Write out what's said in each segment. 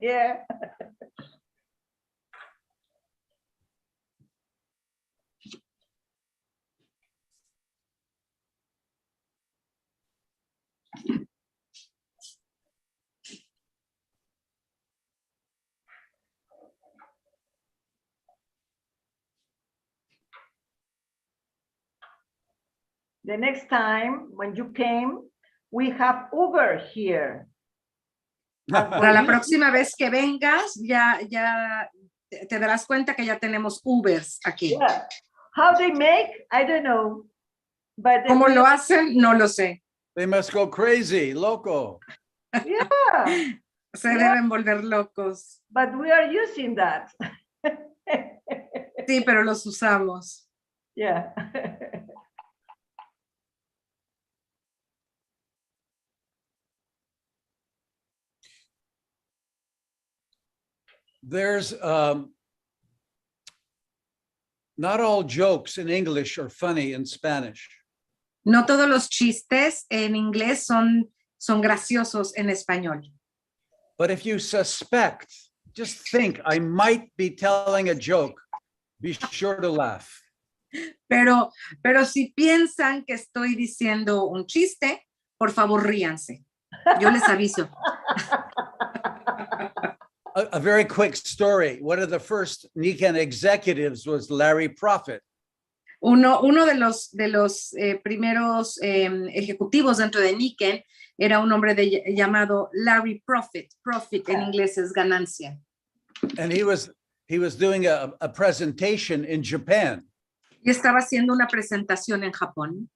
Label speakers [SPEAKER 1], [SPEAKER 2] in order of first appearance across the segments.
[SPEAKER 1] Yeah. The next time when you came, we have Uber here.
[SPEAKER 2] Para la próxima vez que vengas, ya te darás cuenta que ya tenemos Ubers aquí.
[SPEAKER 1] Yeah. How they make, I don't know. But
[SPEAKER 2] ¿Cómo lo hacen? No lo sé.
[SPEAKER 3] They must go crazy, loco.
[SPEAKER 1] Yeah.
[SPEAKER 2] Se deben volver locos.
[SPEAKER 1] But we are using that.
[SPEAKER 2] Sí, pero los usamos.
[SPEAKER 1] Yeah.
[SPEAKER 3] There's not all jokes in English are funny in Spanish.
[SPEAKER 2] No todos los chistes en inglés son graciosos en español.
[SPEAKER 3] But if you suspect, just think, I might be telling a joke, be sure to laugh.
[SPEAKER 2] Pero si piensan que estoy diciendo un chiste, por favor ríanse. Yo les aviso.
[SPEAKER 3] A very quick story. One of the first Nikan executives was Larry Prophet.
[SPEAKER 2] Uno de los primeros ejecutivos dentro de Niken era un hombre llamado Larry Prophet. Profit en inglés es ganancia.
[SPEAKER 3] And he was doing a presentation in Japan.
[SPEAKER 2] Y estaba haciendo una presentación en Japón.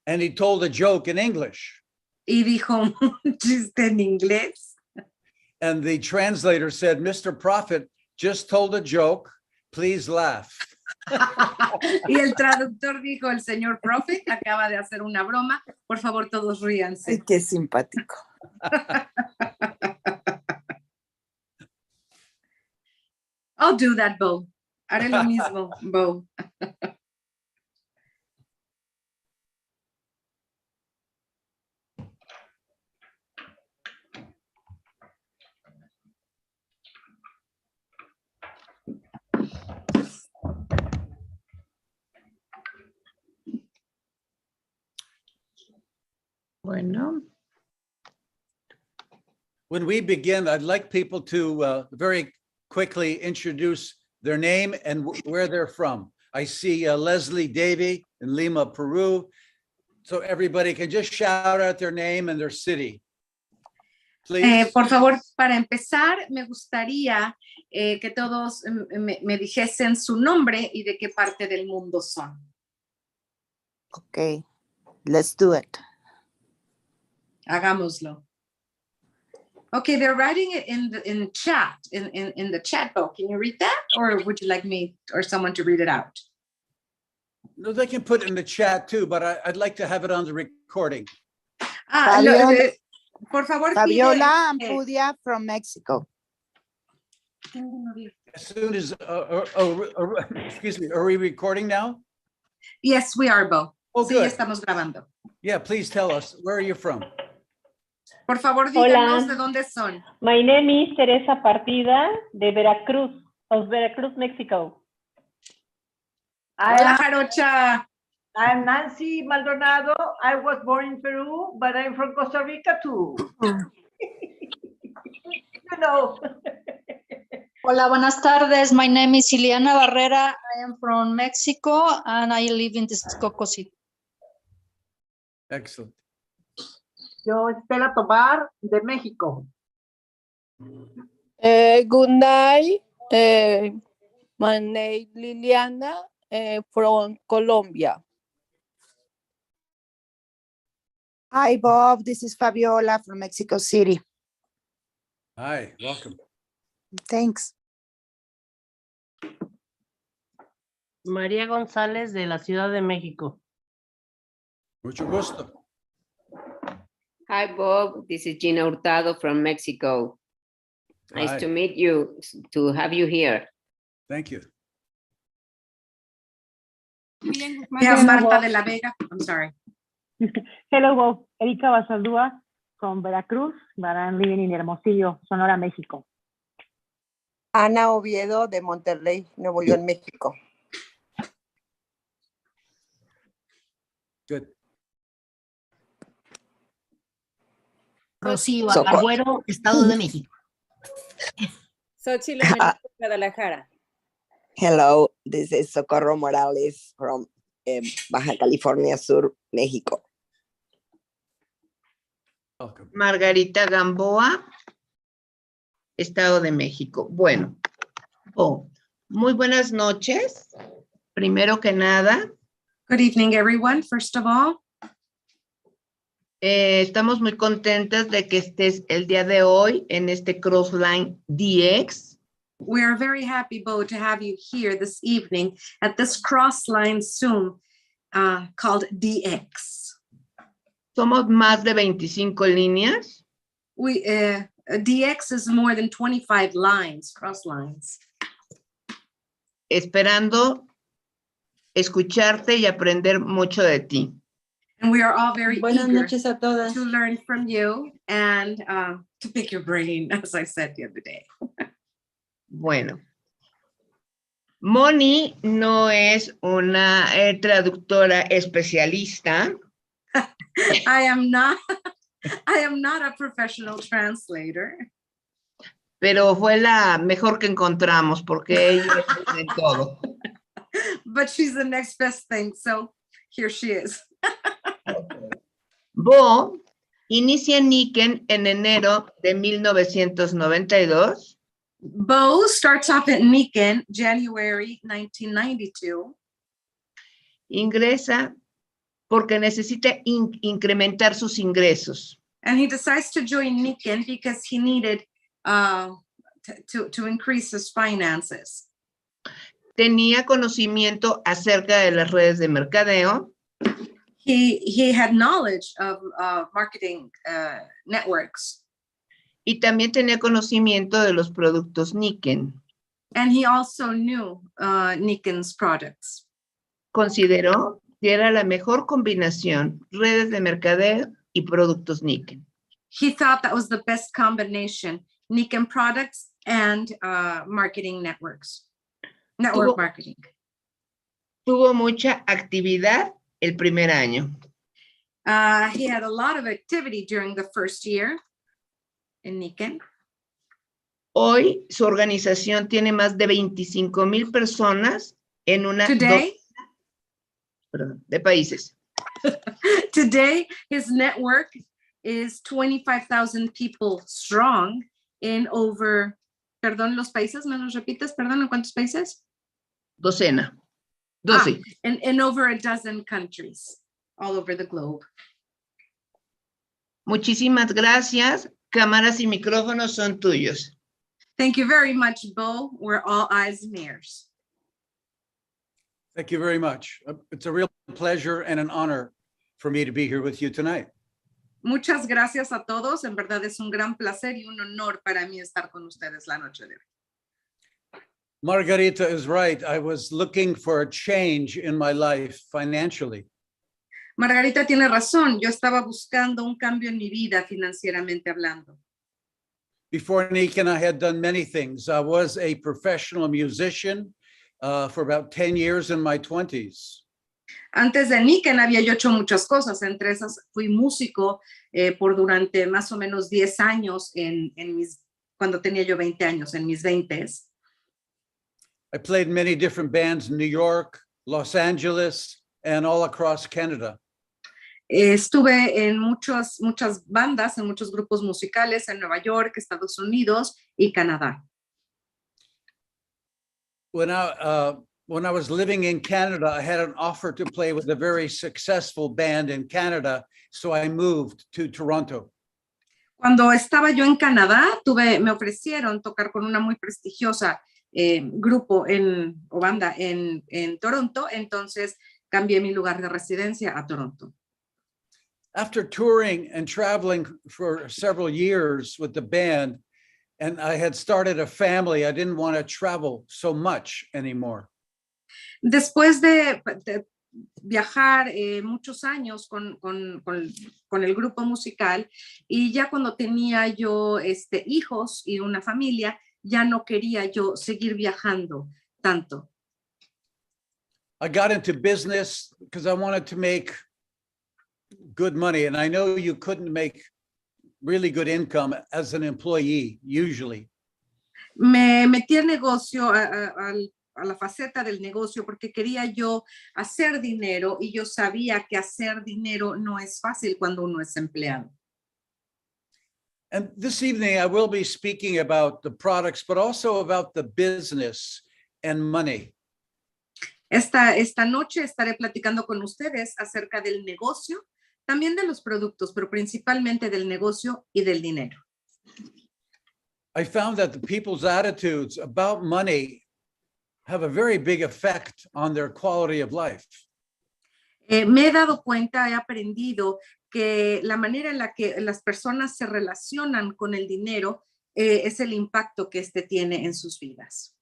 [SPEAKER 3] And he told a joke in English.
[SPEAKER 2] Y dijo un chiste en inglés.
[SPEAKER 3] And the translator said, Mr. Prophet just told a joke, please laugh.
[SPEAKER 2] Y el traductor dijo, el señor Prophet acaba de hacer una broma, por favor todos ríanse.
[SPEAKER 4] Ay, qué simpático.
[SPEAKER 2] I'll do that, Bo. Haré lo mismo, Bo. Bueno.
[SPEAKER 3] When we begin, I'd like people to very quickly introduce their name and where they're from. I see Leslie Davy in Lima, Peru. So everybody can just shout out their name and their city. Please.
[SPEAKER 2] Por favor, para empezar, me gustaría que todos me dijesen su nombre y de qué parte del mundo son.
[SPEAKER 4] Okay, let's do it.
[SPEAKER 2] Hagámoslo. Okay, they're writing it in the chat, in the chat box. Can you read that? Or would you like me or someone to read it out?
[SPEAKER 3] No, they can put it in the chat too, but I'd like to have it on the recording.
[SPEAKER 2] Por favor,
[SPEAKER 4] Fabiola Ampudia from Mexico.
[SPEAKER 3] As soon as, excuse me, are we recording now?
[SPEAKER 2] Yes, we are, Bo.
[SPEAKER 3] Oh,
[SPEAKER 2] sí,
[SPEAKER 3] good.
[SPEAKER 2] estamos grabando.
[SPEAKER 3] Yeah, please tell us, where are you from?
[SPEAKER 2] Por favor, díganos de dónde son.
[SPEAKER 5] My name is Teresa Partida de Veracruz, of Veracruz, Mexico.
[SPEAKER 2] Hola, Jarocha.
[SPEAKER 1] I'm Nancy Maldonado. I was born in Peru, but I'm from Costa Rica too. You know.
[SPEAKER 6] Hola, buenas tardes. My name is Ileana Barrera. I am from Mexico and I live in Texcoco City.
[SPEAKER 3] Excellent.
[SPEAKER 7] Yo, Estela Tobar, de México.
[SPEAKER 8] Good night. My name is Liliana from Colombia.
[SPEAKER 4] Hi, Bob. This is Fabiola from Mexico City.
[SPEAKER 3] Hi, welcome.
[SPEAKER 4] Thanks.
[SPEAKER 9] María González de la Ciudad de México.
[SPEAKER 3] Mucho gusto.
[SPEAKER 10] Hi, Bob. This is Gina Hurtado from Mexico. Nice
[SPEAKER 3] Hi.
[SPEAKER 10] to meet you, to have you here.
[SPEAKER 3] Thank you.
[SPEAKER 2] Yeah, Marta de la Vega. I'm sorry.
[SPEAKER 5] Hello, Bob. Erika Basaldúa from Veracruz, but I'm living in Hermosillo, Sonora, México.
[SPEAKER 11] Ana Oviedo de Monterrey, Nuevo León, México.
[SPEAKER 3] Good.
[SPEAKER 9] Rocío
[SPEAKER 11] Socorro.
[SPEAKER 9] Agüero, Estado de México.
[SPEAKER 12] Xochitl Hernández, Guadalajara.
[SPEAKER 11] Hello, this is Socorro Morales from Baja California Sur, México.
[SPEAKER 3] Welcome.
[SPEAKER 13] Margarita Gamboa, Estado de México. Bueno, muy buenas noches. Primero que nada,
[SPEAKER 2] Good evening, everyone. First of all,
[SPEAKER 13] estamos muy contentas de que estés el día de hoy en este Crossline DX.
[SPEAKER 2] we are very happy, Bo, to have you here this evening at this cross-line Zoom called DX.
[SPEAKER 13] Somos más de 25 líneas.
[SPEAKER 2] DX is more than 25 lines, cross lines.
[SPEAKER 13] Esperando escucharte y aprender mucho de ti.
[SPEAKER 2] And we are all very
[SPEAKER 12] Buenas
[SPEAKER 2] eager
[SPEAKER 12] noches a todas.
[SPEAKER 2] to learn from you and to pick your brain, as I said the other day.
[SPEAKER 13] Bueno, Moni no es una traductora especialista.
[SPEAKER 2] I am not a professional translator.
[SPEAKER 13] Pero fue la mejor que encontramos porque ella es de todo.
[SPEAKER 2] But she's the next best thing, so here she is.
[SPEAKER 13] Bo inicia en Niken en enero de 1992.
[SPEAKER 2] Bo starts off at Niken, January 1992.
[SPEAKER 13] Ingresa porque necesita incrementar sus ingresos.
[SPEAKER 2] And he decides to join Niken because he needed to increase his finances.
[SPEAKER 13] Tenía conocimiento acerca de las redes de mercadeo.
[SPEAKER 2] He had knowledge of marketing networks.
[SPEAKER 13] Y también tenía conocimiento de los productos Niken.
[SPEAKER 2] And he also knew Niken's products.
[SPEAKER 13] Consideró que era la mejor combinación, redes de mercadeo y productos Niken.
[SPEAKER 2] He thought that was the best combination, Niken products and marketing networks. Network marketing.
[SPEAKER 13] Tuvo mucha actividad el primer año.
[SPEAKER 2] He had a lot of activity during the first year in Niken.
[SPEAKER 13] Hoy su organización tiene más de 25,000 personas en una de países.
[SPEAKER 2] Today, his network is 25,000 people strong in over, perdón, los países, ¿me los repites? Perdón, ¿en cuántos países?
[SPEAKER 13] 12.
[SPEAKER 2] In over a dozen countries all over the globe.
[SPEAKER 13] Muchísimas gracias. Cámaras y micrófonos son tuyos.
[SPEAKER 2] Thank you very much, Bo. We're all eyes and ears.
[SPEAKER 3] Thank you very much. It's a real pleasure and an honor for me to be here with you tonight.
[SPEAKER 2] Muchas gracias a todos. En verdad es un gran placer y un honor para mí estar con ustedes la noche de hoy.
[SPEAKER 3] Margarita is right. I was looking for a change in my life financially.
[SPEAKER 2] Margarita tiene razón. Yo estaba buscando un cambio en mi vida financieramente hablando.
[SPEAKER 3] Before Niken, I had done many things. I was a professional musician for about 10 years in my 20s.
[SPEAKER 2] Antes de Niken había yo hecho muchas cosas. Entre esas fui músico por durante más o menos 10 años cuando tenía yo 20 años, en mis 20s.
[SPEAKER 3] I played in many different bands in New York, Los Angeles, and all across Canada.
[SPEAKER 2] Estuve en muchas bandas, en muchos grupos musicales en Nueva York, Estados Unidos y Canadá.
[SPEAKER 3] When I was living in Canada, I had an offer to play with a very successful band in Canada, so I moved to Toronto.
[SPEAKER 2] Cuando estaba yo en Canadá, me ofrecieron tocar con una muy prestigiosa grupo o banda en Toronto, entonces cambié mi lugar de residencia a Toronto.
[SPEAKER 3] After touring and traveling for several years with the band, and I had started a family, I didn't want to travel so much anymore.
[SPEAKER 2] Después de viajar muchos años con el grupo musical y ya cuando tenía yo hijos y una familia, ya no quería yo seguir viajando tanto.
[SPEAKER 3] I got into business because I wanted to make good money. And I know you couldn't make really good income as an employee, usually.
[SPEAKER 2] Me metí al negocio, a la faceta del negocio, porque quería yo hacer dinero y yo sabía que hacer dinero no es fácil cuando uno es empleado.
[SPEAKER 3] And this evening, I will be speaking about the products, but also about the business and money.
[SPEAKER 2] Esta noche estaré platicando con ustedes acerca del negocio, también de los productos, pero principalmente del negocio y del dinero.
[SPEAKER 3] I found that the people's attitudes about money have a very big effect on their quality of life.
[SPEAKER 2] Me he dado cuenta, he aprendido que la manera en la que las personas se relacionan con el dinero es el impacto que este tiene en sus vidas.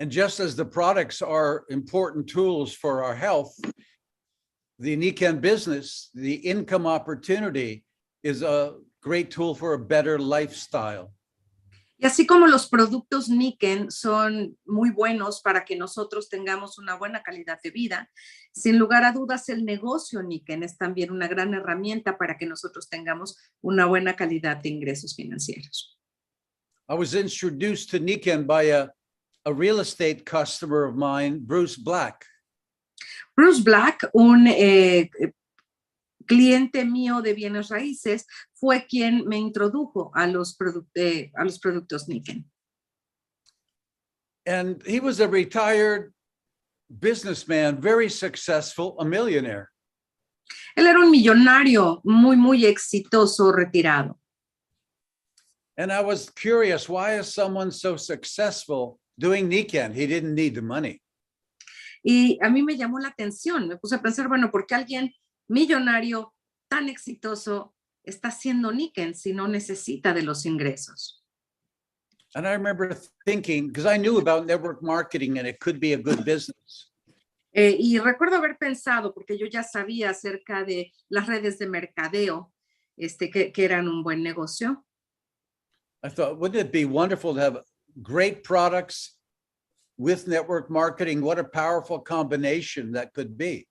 [SPEAKER 3] And just as the products are important tools for our health, the Nikan business, the income opportunity, is a great tool for a better lifestyle.
[SPEAKER 2] Y así como los productos Niken son muy buenos para que nosotros tengamos una buena calidad de vida, sin lugar a dudas el negocio Niken es también una gran herramienta para que nosotros tengamos una buena calidad de ingresos financieros.
[SPEAKER 3] I was introduced to Niken by a real estate customer of mine, Bruce Black.
[SPEAKER 2] Bruce Black, un cliente mío de bienes raíces, fue quien me introdujo a los productos Niken.
[SPEAKER 3] And he was a retired businessman, very successful, a millionaire.
[SPEAKER 2] Él era un millonario muy exitoso, retirado.
[SPEAKER 3] And I was curious, why is someone so successful doing Niken? He didn't need the money.
[SPEAKER 2] Y a mí me llamó la atención, me puse a pensar, bueno, ¿por qué alguien millonario tan exitoso está haciendo Niken si no necesita de los ingresos?
[SPEAKER 3] And I remember thinking, because I knew about network marketing and it could be a good business.
[SPEAKER 2] Y recuerdo haber pensado, porque yo ya sabía acerca de las redes de mercadeo, que eran un buen negocio.
[SPEAKER 3] I thought, wouldn't it be wonderful to have great products with network marketing? What a powerful combination that could be.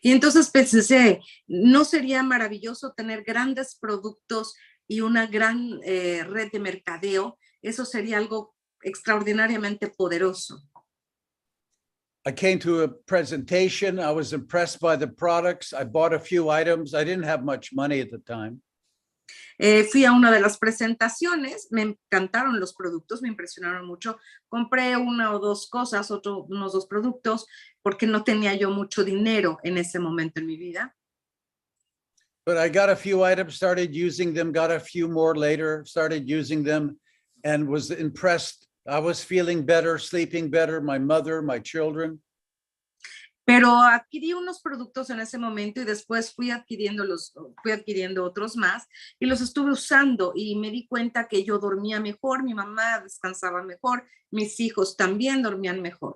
[SPEAKER 2] Y entonces pensé, ¿no sería maravilloso tener grandes productos y una gran red de mercadeo? Eso sería algo extraordinariamente poderoso.
[SPEAKER 3] I came to a presentation. I was impressed by the products. I bought a few items. I didn't have much money at the time.
[SPEAKER 2] Fui a una de las presentaciones, me encantaron los productos, me impresionaron mucho. Compré una o dos cosas, unos dos productos, porque no tenía yo mucho dinero en ese momento en mi vida.
[SPEAKER 3] But I got a few items, started using them, got a few more later, started using them, and was impressed. I was feeling better, sleeping better, my mother, my children.
[SPEAKER 2] Pero adquirí unos productos en ese momento y después fui adquiriendo otros más y los estuve usando y me di cuenta que yo dormía mejor, mi mamá descansaba mejor, mis hijos también dormían mejor.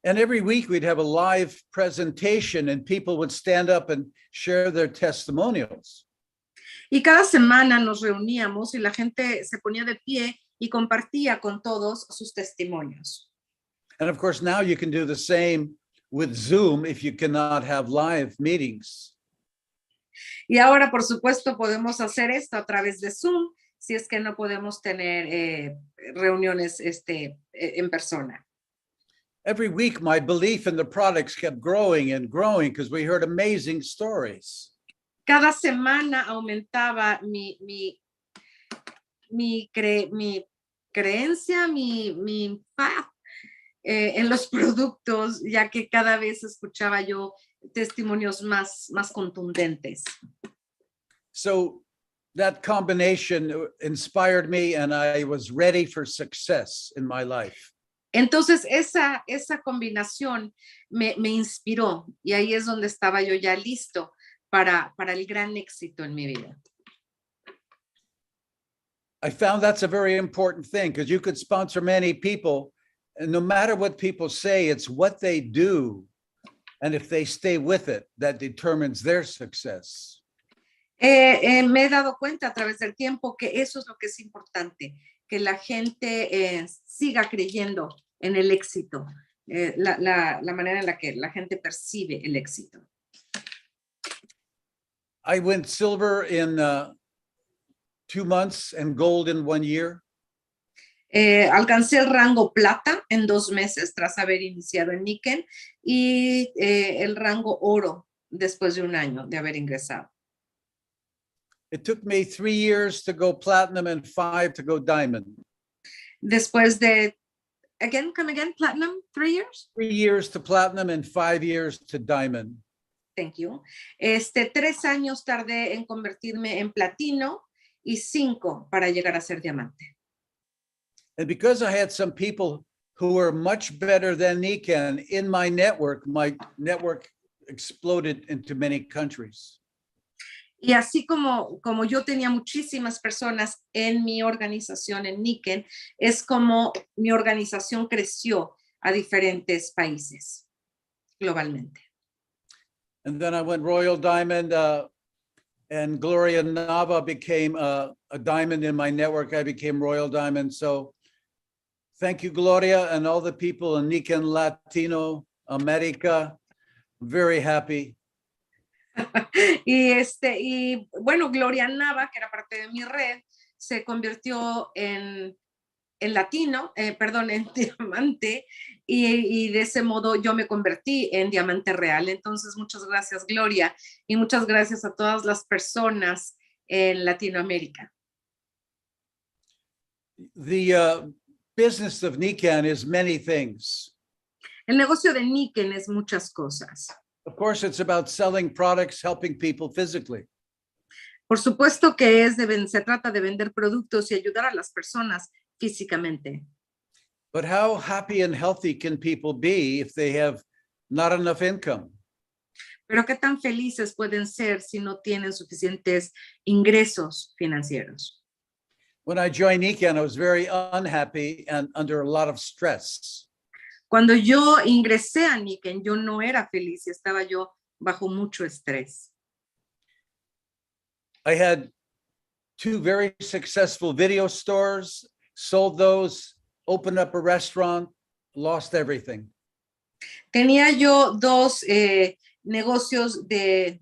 [SPEAKER 3] And every week we'd have a live presentation and people would stand up and share their testimonials.
[SPEAKER 2] Y cada semana nos reuníamos y la gente se ponía de pie y compartía con todos sus testimonios.
[SPEAKER 3] And of course, now you can do the same with Zoom if you cannot have live meetings.
[SPEAKER 2] Y ahora, por supuesto, podemos hacer esto a través de Zoom si es que no podemos tener reuniones en persona.
[SPEAKER 3] Every week, my belief in the products kept growing and growing because we heard amazing stories.
[SPEAKER 2] Cada semana aumentaba mi creencia, mi fe en los productos, ya que cada vez escuchaba yo testimonios más contundentes.
[SPEAKER 3] So that combination inspired me and I was ready for success in my life.
[SPEAKER 2] Entonces esa combinación me inspiró y ahí es donde estaba yo ya listo para el gran éxito en mi vida.
[SPEAKER 3] I found that's a very important thing because you could sponsor many people and no matter what people say, it's what they do and if they stay with it that determines their success.
[SPEAKER 2] Me he dado cuenta a través del tiempo que eso es lo que es importante, que la gente siga creyendo en el éxito, la manera en la que la gente percibe el éxito.
[SPEAKER 3] I went silver in 2 months and gold in 1 year.
[SPEAKER 2] Alcancé el rango plata en 2 meses tras haber iniciado en níquel y el rango oro después de 1 año de haber ingresado.
[SPEAKER 3] It took me 3 years to go platinum and 5 to go diamond.
[SPEAKER 2] Después de, come again, platinum, 3 years?
[SPEAKER 3] 3 years to platinum and 5 years to diamond.
[SPEAKER 2] Thank you. 3 años tardé en convertirme en platino y 5 para llegar a ser diamante.
[SPEAKER 3] And because I had some people who were much better than Nikan in my network exploded into many countries.
[SPEAKER 2] Y así como yo tenía muchísimas personas en mi organización en Niken, es como mi organización creció a diferentes países globalmente.
[SPEAKER 3] And then I went Royal Diamond, and Gloria Nava became a diamond in my network. I became Royal Diamond. So thank you, Gloria, and all the people in Niken Latino America. Very happy.
[SPEAKER 2] Y bueno, Gloria Nava, que era parte de mi red, se convirtió en latino, en diamante, y de ese modo yo me convertí en diamante real. Entonces, muchas gracias, Gloria, y muchas gracias a todas las personas en Latinoamérica.
[SPEAKER 3] The business of Nikan is many things.
[SPEAKER 2] El negocio de Niken es muchas cosas.
[SPEAKER 3] Of course, it's about selling products, helping people physically.
[SPEAKER 2] Por supuesto que se trata de vender productos y ayudar a las personas físicamente.
[SPEAKER 3] But how happy and healthy can people be if they have not enough income?
[SPEAKER 2] Pero qué tan felices pueden ser si no tienen suficientes ingresos financieros.
[SPEAKER 3] When I joined Nikan, I was very unhappy and under a lot of stress.
[SPEAKER 2] Cuando yo ingresé a Niken, yo no era feliz y estaba yo bajo mucho estrés.
[SPEAKER 3] I had 2 very successful video stores, sold those, opened up a restaurant, lost everything.
[SPEAKER 2] Tenía yo 2 negocios de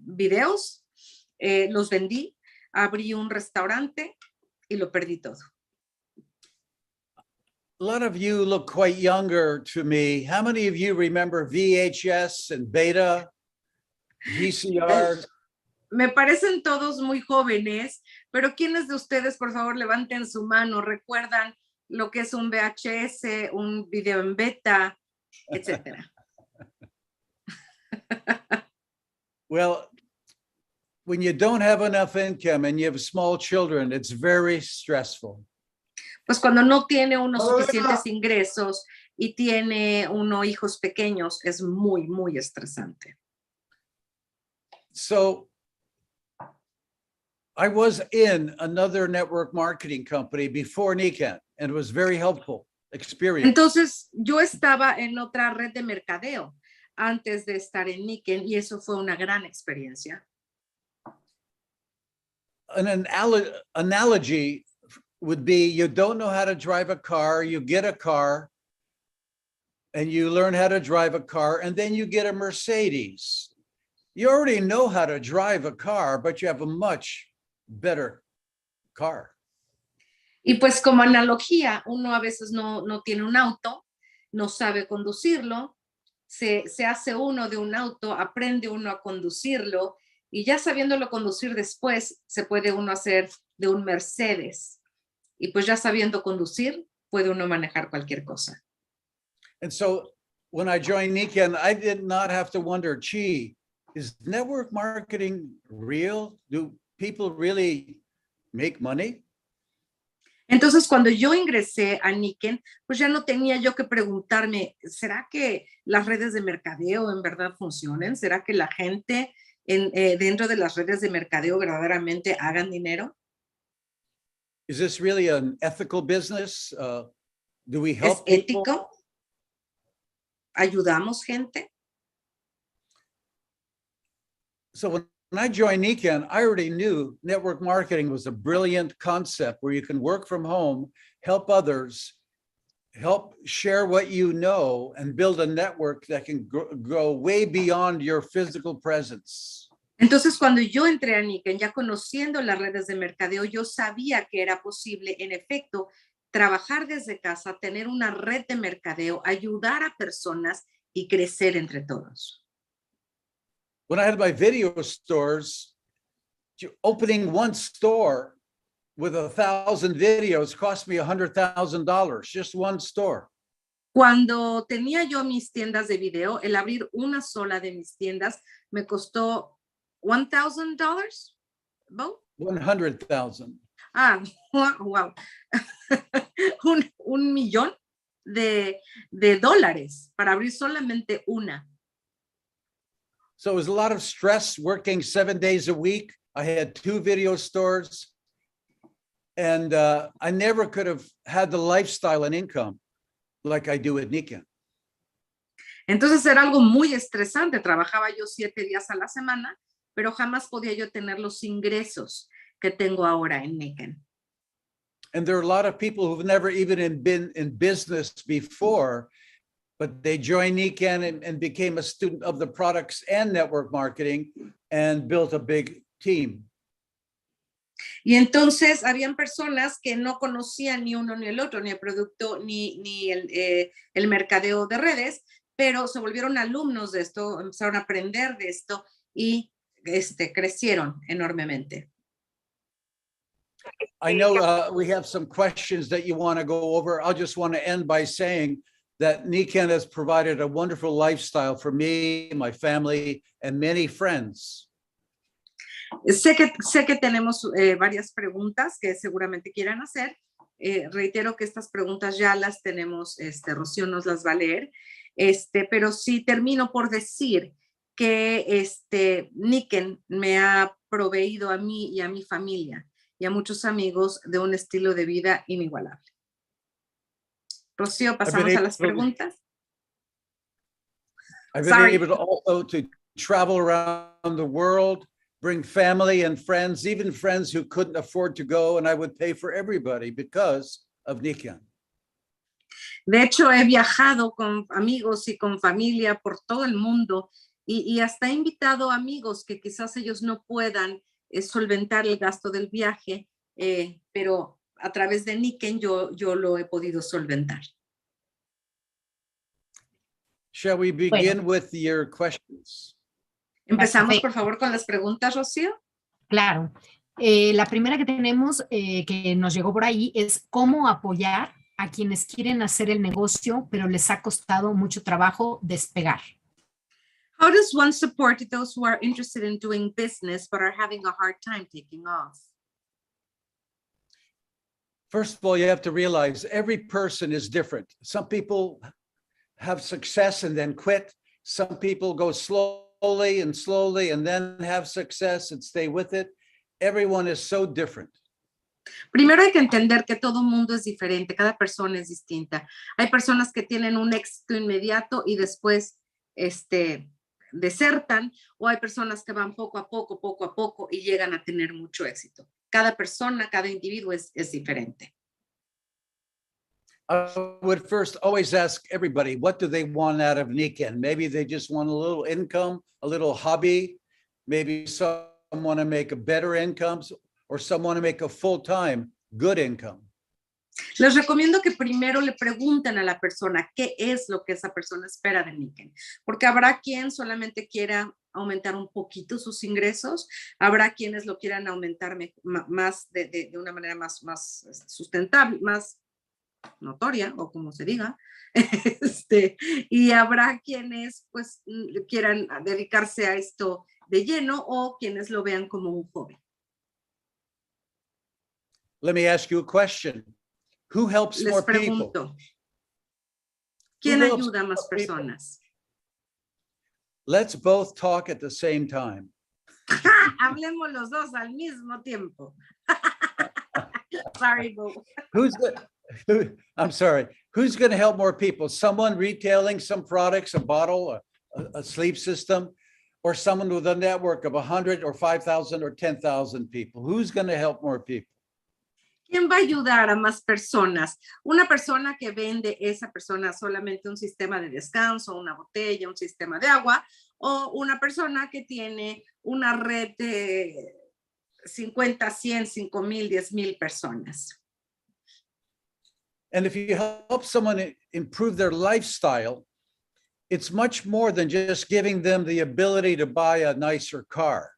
[SPEAKER 2] videos, los vendí, abrí un restaurante y lo perdí todo.
[SPEAKER 3] A lot of you look quite younger to me. How many of you remember VHS and Beta, VCR?
[SPEAKER 2] Me parecen todos muy jóvenes, pero ¿quiénes de ustedes, por favor, levanten su mano? ¿Recuerdan lo que es un VHS, un video en beta, etcétera?
[SPEAKER 3] Well, when you don't have enough income and you have small children, it's very stressful.
[SPEAKER 2] Pues cuando no tiene uno suficientes ingresos y tiene uno hijos pequeños, es muy, muy estresante.
[SPEAKER 3] So I was in another network marketing company before Nikan, and it was very helpful experience.
[SPEAKER 2] Entonces, yo estaba en otra red de mercadeo antes de estar en Niken y eso fue una gran experiencia.
[SPEAKER 3] An analogy would be you don't know how to drive a car, you get a car, and you learn how to drive a car, and then you get a Mercedes. You already know how to drive a car, but you have a much better car.
[SPEAKER 2] Y pues como analogía, uno a veces no tiene un auto, no sabe conducirlo, se hace uno de un auto, aprende uno a conducirlo, y ya sabiéndolo conducir después, se puede uno hacer de un Mercedes. Y pues ya sabiendo conducir, puede uno manejar cualquier cosa.
[SPEAKER 3] And so when I joined Nikan, I did not have to wonder, gee, is network marketing real? Do people really make money?
[SPEAKER 2] Entonces, cuando yo ingresé a Niken, pues ya no tenía yo que preguntarme, ¿será que las redes de mercadeo en verdad funcionan? ¿Será que la gente dentro de las redes de mercadeo verdaderamente hagan dinero?
[SPEAKER 3] Is this really an ethical business? Do we help
[SPEAKER 2] ¿Es
[SPEAKER 3] people?
[SPEAKER 2] ético? ¿Ayudamos gente?
[SPEAKER 3] So when I joined Nikan, I already knew network marketing was a brilliant concept where you can work from home, help others, help share what you know, and build a network that can go way beyond your physical presence.
[SPEAKER 2] Entonces, cuando yo entré a Nikan, ya conociendo las redes de mercadeo, yo sabía que era posible, en efecto, trabajar desde casa, tener una red de mercadeo, ayudar a personas y crecer entre todos.
[SPEAKER 3] When I had my video stores, opening one store with 1,000 videos cost me $100,000, just one store.
[SPEAKER 2] Cuando tenía yo mis tiendas de video, el abrir una sola de mis tiendas me costó $1,000, Bo?
[SPEAKER 3] 100,000.
[SPEAKER 2] Ah, wow. un millón de dólares para abrir solamente una.
[SPEAKER 3] So it was a lot of stress working 7 days a week. I had 2 video stores, and I never could have had the lifestyle and income like I do at Nikan.
[SPEAKER 2] Entonces era algo muy estresante. Trabajaba yo 7 días a la semana, pero jamás podía yo tener los ingresos que tengo ahora en Nikan.
[SPEAKER 3] And there are a lot of people who've never even been in business before, but they joined Nikan and became a student of the products and network marketing and built a big team.
[SPEAKER 2] Y entonces habían personas que no conocían ni uno ni el otro, ni el producto, ni el mercadeo de redes, pero se volvieron alumnos de esto, empezaron a aprender de esto y crecieron enormemente.
[SPEAKER 3] I know we have some questions that you want to go over. I'll just want to end by saying that Nikan has provided a wonderful lifestyle for me, my family, and many friends.
[SPEAKER 2] Sé que tenemos varias preguntas que seguramente quieran hacer. Reitero que estas preguntas ya las tenemos, Rocío nos las va a leer, pero sí termino por decir que Nikan me ha proveído a mí y a mi familia y a muchos amigos de un estilo de vida inigualable. Rocío, pasamos a las preguntas.
[SPEAKER 3] I've been able to also to travel around the world, bring family and friends, even friends who couldn't afford to go, and I would pay for everybody because of Nikan.
[SPEAKER 2] De hecho, he viajado con amigos y con familia por todo el mundo y hasta he invitado amigos que quizás ellos no puedan solventar el gasto del viaje, pero a través de Nikan yo lo he podido solventar.
[SPEAKER 3] Shall we begin with your questions?
[SPEAKER 2] Empezamos, por favor, con las preguntas, Rocío.
[SPEAKER 12] Claro. La primera que tenemos que nos llegó por ahí es cómo apoyar a quienes quieren hacer el negocio, pero les ha costado mucho trabajo despegar.
[SPEAKER 2] How does one support those who are interested in doing business but are having a hard time taking off?
[SPEAKER 3] First of all, you have to realize every person is different. Some people have success and then quit. Some people go slowly and then have success and stay with it. Everyone is so different.
[SPEAKER 2] Primero hay que entender que todo mundo es diferente, cada persona es distinta. Hay personas que tienen un éxito inmediato y después desertan, o hay personas que van poco a poco y llegan a tener mucho éxito. Cada persona, cada individuo es diferente.
[SPEAKER 3] I would first always ask everybody, what do they want out of Nikan? Maybe they just want a little income, a little hobby. Maybe some want to make a better income, or some want to make a full-time good income.
[SPEAKER 2] Les recomiendo que primero le pregunten a la persona qué es lo que esa persona espera de Nikan, porque habrá quien solamente quiera aumentar un poquito sus ingresos, habrá quienes lo quieran aumentar más de una manera más sustentable, más notoria, o como se diga, y habrá quienes pues quieran dedicarse a esto de lleno o quienes lo vean como un hobby.
[SPEAKER 3] Let me ask you a question. Who helps more people?
[SPEAKER 2] ¿Quién ayuda a más personas?
[SPEAKER 3] Let's both talk at the same time.
[SPEAKER 2] Hablemos los dos al mismo tiempo. Sorry, Bo.
[SPEAKER 3] I'm sorry. Who's going to help more people? Someone retailing some products, a bottle, a sleep system, or someone with a network of 100 or 5,000 or 10,000 people? Who's going to help more people?
[SPEAKER 2] ¿Quién va a ayudar a más personas? ¿Una persona que vende esa persona solamente un sistema de descanso, una botella, un sistema de agua? ¿O una persona que tiene una red de 50, 100, 5,000, 10,000 personas?
[SPEAKER 3] And if you help someone improve their lifestyle, it's much more than just giving them the ability to buy a nicer car.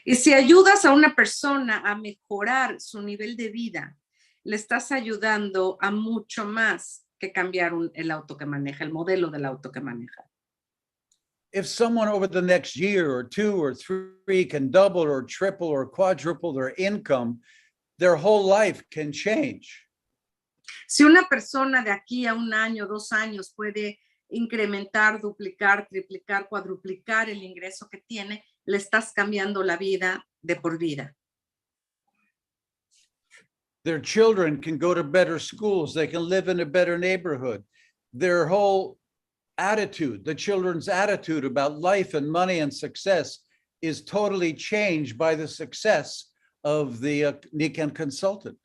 [SPEAKER 2] Y si ayudas a una persona a mejorar su nivel de vida, le estás ayudando a mucho más que cambiar el auto que maneja, el modelo del auto que maneja.
[SPEAKER 3] If someone over the next year or 2 or 3 can double or triple or quadruple their income, their whole life can change.
[SPEAKER 2] Si una persona de aquí a 1 año, 2 años puede incrementar, duplicar, triplicar, cuadruplicar el ingreso que tiene, le estás cambiando la vida de por vida.
[SPEAKER 3] Their children can go to better schools. They can live in a better neighborhood. Their whole attitude, the children's attitude about life and money and success is totally changed by the success of the Nikken consultant.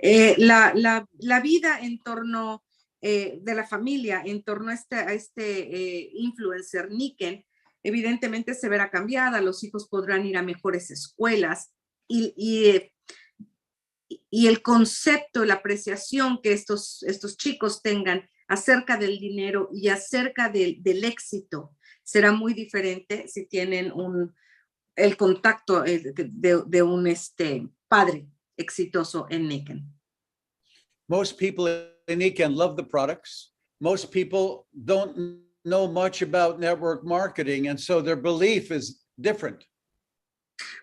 [SPEAKER 2] La vida en torno de la familia, en torno a este influencer Nikken, evidentemente se verá cambiada. Los hijos podrán ir a mejores escuelas y el concepto, la apreciación que estos chicos tengan acerca del dinero y acerca del éxito será muy diferente si tienen el contacto de un padre exitoso en Nikken.
[SPEAKER 3] Most people in Nikken love the products. Most people don't know much about network marketing, and so their belief is different.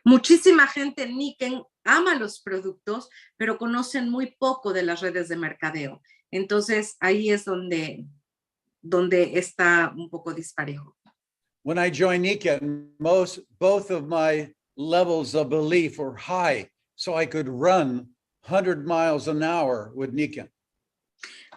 [SPEAKER 2] Muchísima gente en Nikken ama los productos, pero conocen muy poco de las redes de mercadeo. Entonces, ahí es donde está un poco disparejo.
[SPEAKER 3] When I joined Nikken, both of my levels of belief were high, so I could run 100 miles an hour with Nikken.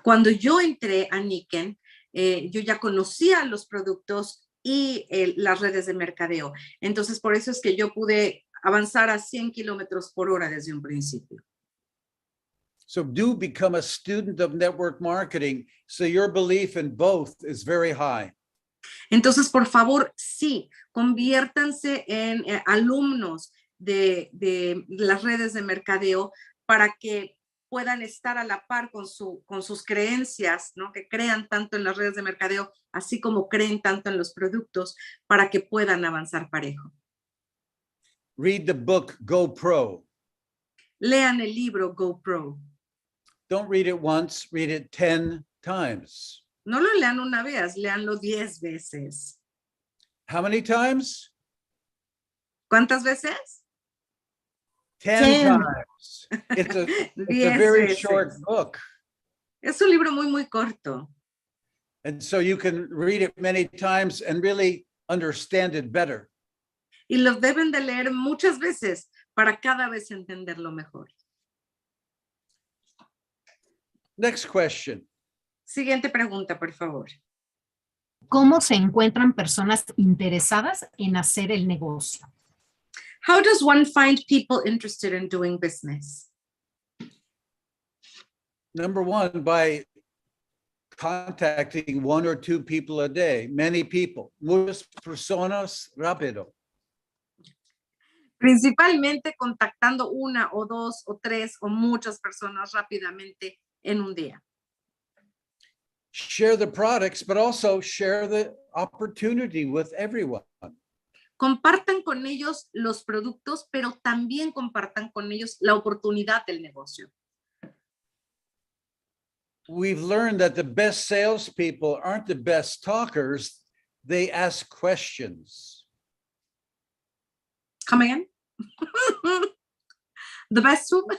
[SPEAKER 2] Cuando yo entré a Nikken, yo ya conocía los productos y las redes de mercadeo. Entonces, por eso es que yo pude avanzar a 100 kilómetros por hora desde un principio.
[SPEAKER 3] So do become a student of network marketing, so your belief in both is very high.
[SPEAKER 2] Entonces, por favor, sí, conviértanse en alumnos de las redes de mercadeo para que puedan estar a la par con sus creencias, ¿no? Que crean tanto en las redes de mercadeo, así como creen tanto en los productos, para que puedan avanzar parejo.
[SPEAKER 3] Read the book Go Pro.
[SPEAKER 2] Lean el libro Go Pro.
[SPEAKER 3] Don't read it once, read it 10 times.
[SPEAKER 2] No lo lean una vez, leanlo 10 veces.
[SPEAKER 3] How many times?
[SPEAKER 2] ¿Cuántas veces?
[SPEAKER 3] 10 times. It's a very
[SPEAKER 2] veces.
[SPEAKER 3] short book.
[SPEAKER 2] Es un libro muy, muy corto.
[SPEAKER 3] And so you can read it many times and really understand it better.
[SPEAKER 2] Y lo deben de leer muchas veces para cada vez entenderlo mejor.
[SPEAKER 3] Next question.
[SPEAKER 2] Siguiente pregunta, por favor.
[SPEAKER 12] ¿Cómo se encuentran personas interesadas en hacer el negocio?
[SPEAKER 2] How does one find people interested in doing business?
[SPEAKER 3] Number one, by contacting 1 or 2 people a day, many people, muchas personas rápido.
[SPEAKER 2] Principalmente contactando 1 o 2 o 3 o muchas personas rápidamente en un día.
[SPEAKER 3] Share the products, but also share the opportunity with everyone.
[SPEAKER 2] Compartan con ellos los productos, pero también compartan con ellos la oportunidad del negocio.
[SPEAKER 3] We've learned that the best salespeople aren't the best talkers. They ask questions.
[SPEAKER 2] Come again? The best one?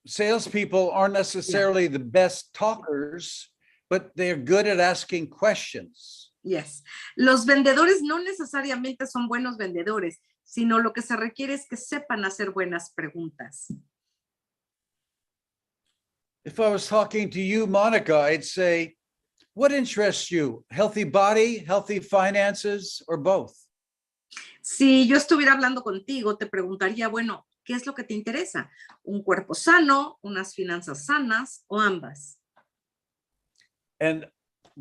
[SPEAKER 3] Salespeople aren't necessarily the best talkers, but they're good at asking questions.
[SPEAKER 2] Yes. Los vendedores no necesariamente son buenos vendedores, sino lo que se requiere es que sepan hacer buenas preguntas.
[SPEAKER 3] If I was talking to you, Monica, I'd say, What interests you? Healthy body, healthy finances, or both?
[SPEAKER 2] Si yo estuviera hablando contigo, te preguntaría, bueno, ¿qué es lo que te interesa? ¿Un cuerpo sano, unas finanzas sanas o ambas?
[SPEAKER 3] And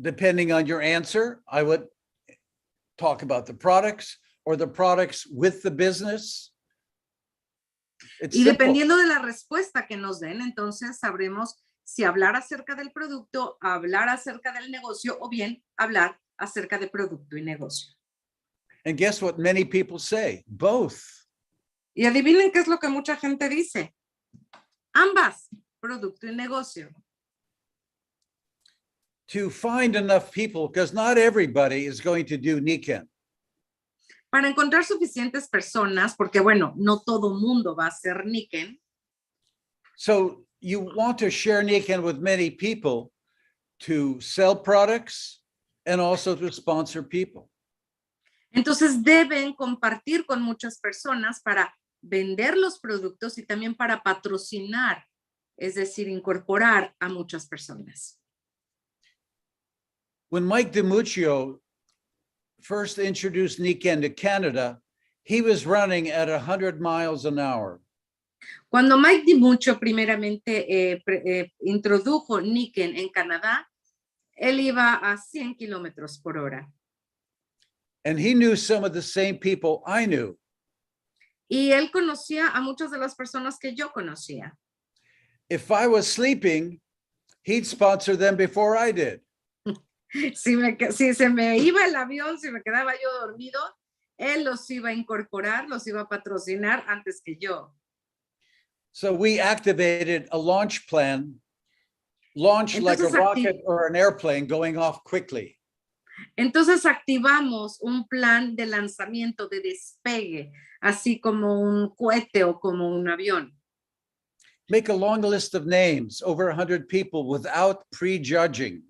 [SPEAKER 3] depending on your answer, I would talk about the products or the products with the business. It's
[SPEAKER 2] Y
[SPEAKER 3] simple.
[SPEAKER 2] dependiendo de la respuesta que nos den, entonces sabremos si hablar acerca del producto, hablar acerca del negocio o bien hablar acerca de producto y negocio.
[SPEAKER 3] And guess what many people say? Both.
[SPEAKER 2] Y adivinen qué es lo que mucha gente dice. Ambas, producto y negocio.
[SPEAKER 3] To find enough people, because not everybody is going to do Nikken.
[SPEAKER 2] Para encontrar suficientes personas, porque bueno, no todo mundo va a hacer Nikken.
[SPEAKER 3] So you want to share Nikken with many people to sell products and also to sponsor people.
[SPEAKER 2] Entonces deben compartir con muchas personas para vender los productos y también para patrocinar, es decir, incorporar a muchas personas.
[SPEAKER 3] When Mike DiMuccio first introduced Nikken to Canada, he was running at 100 miles an hour.
[SPEAKER 2] Cuando Mike DiMuccio primeramente introdujo Nikken en Canadá, él iba a 100 kilómetros por hora.
[SPEAKER 3] And he knew some of the same people I knew.
[SPEAKER 2] Y él conocía a muchas de las personas que yo conocía.
[SPEAKER 3] If I was sleeping, he'd sponsor them before I did.
[SPEAKER 2] Si se me iba el avión, si me quedaba yo dormido, él los iba a incorporar, los iba a patrocinar antes que yo.
[SPEAKER 3] So we activated a launch plan, launch like a rocket or an airplane going off quickly.
[SPEAKER 2] Entonces activamos un plan de lanzamiento, de despegue, así como un cohete o como un avión.
[SPEAKER 3] Make a long list of names, over 100 people, without prejudging.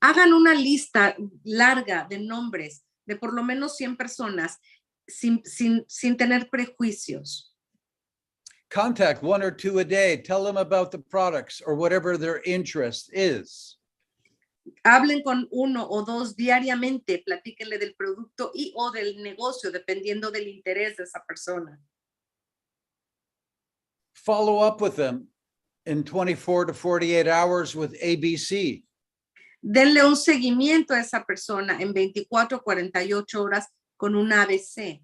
[SPEAKER 2] Hagan una lista larga de nombres de por lo menos 100 personas sin tener prejuicios.
[SPEAKER 3] Contact 1 or 2 a day. Tell them about the products or whatever their interest is.
[SPEAKER 2] Hablen con 1 o 2 diariamente, platíquenle del producto y o del negocio, dependiendo del interés de esa persona.
[SPEAKER 3] Follow up with them in 24 to 48 hours with ABC.
[SPEAKER 2] Denle un seguimiento a esa persona en 24 o 48 horas con un ABC.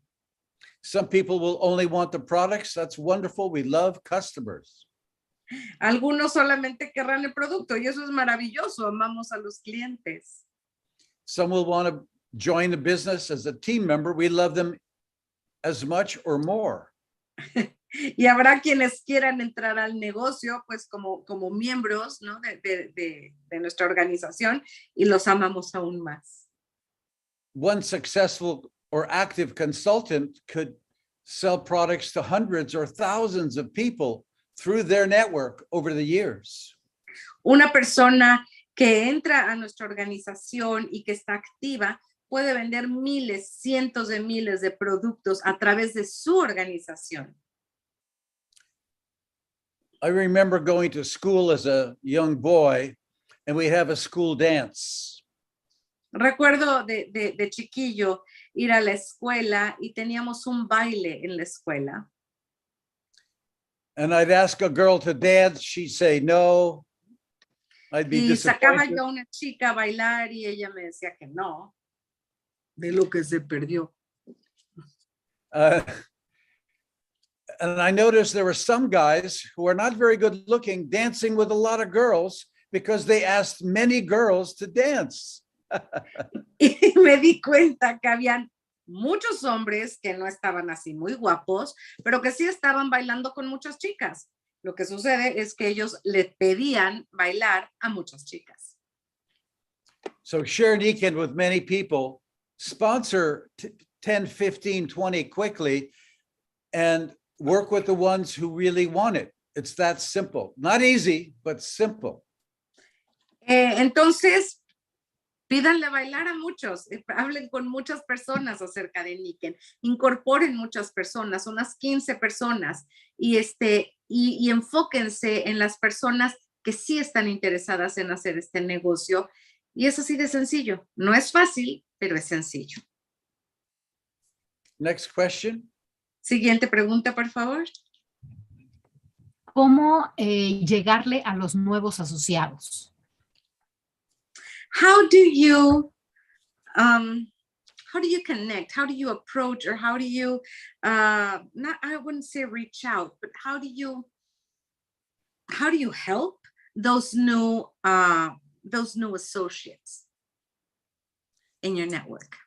[SPEAKER 3] Some people will only want the products. That's wonderful. We love customers.
[SPEAKER 2] Algunos solamente querrán el producto y eso es maravilloso. Amamos a los clientes.
[SPEAKER 3] Some will want to join the business as a team member. We love them as much or more.
[SPEAKER 2] Y habrá quienes quieran entrar al negocio, pues como miembros, ¿no? de nuestra organización y los amamos aún más.
[SPEAKER 3] One successful or active consultant could sell products to hundreds or thousands of people through their network over the years.
[SPEAKER 2] Una persona que entra a nuestra organización y que está activa puede vender miles, cientos de miles de productos a través de su organización.
[SPEAKER 3] I remember going to school as a young boy, and we have a school dance.
[SPEAKER 2] Recuerdo de chiquillo ir a la escuela y teníamos un baile en la escuela.
[SPEAKER 3] And I'd ask a girl to dance, she'd say no. I'd be
[SPEAKER 2] Y sacaba
[SPEAKER 3] disappointed.
[SPEAKER 2] yo a una chica a bailar y ella me decía que no, de lo que se perdió.
[SPEAKER 3] And I noticed there were some guys who are not very good looking dancing with a lot of girls because they asked many girls to dance.
[SPEAKER 2] Y me di cuenta que habían muchos hombres que no estaban así muy guapos, pero que sí estaban bailando con muchas chicas. Lo que sucede es que ellos le pedían bailar a muchas chicas.
[SPEAKER 3] So share Nikken with many people, sponsor 10, 15, 20 quickly, and work with the ones who really want it. It's that simple. Not easy, but simple.
[SPEAKER 2] Entonces, pídanle bailar a muchos, hablen con muchas personas acerca de Nikken, incorporen muchas personas, unas 15 personas, y enfóquense en las personas que sí están interesadas en hacer este negocio Y es así de sencillo. No es fácil, pero es sencillo.
[SPEAKER 3] Next question.
[SPEAKER 2] Siguiente pregunta, por favor.
[SPEAKER 12] ¿Cómo llegarle a los nuevos asociados?
[SPEAKER 2] How do you connect? How do you approach, or how do you not, I wouldn't say reach out, but how do you help those new associates in your network?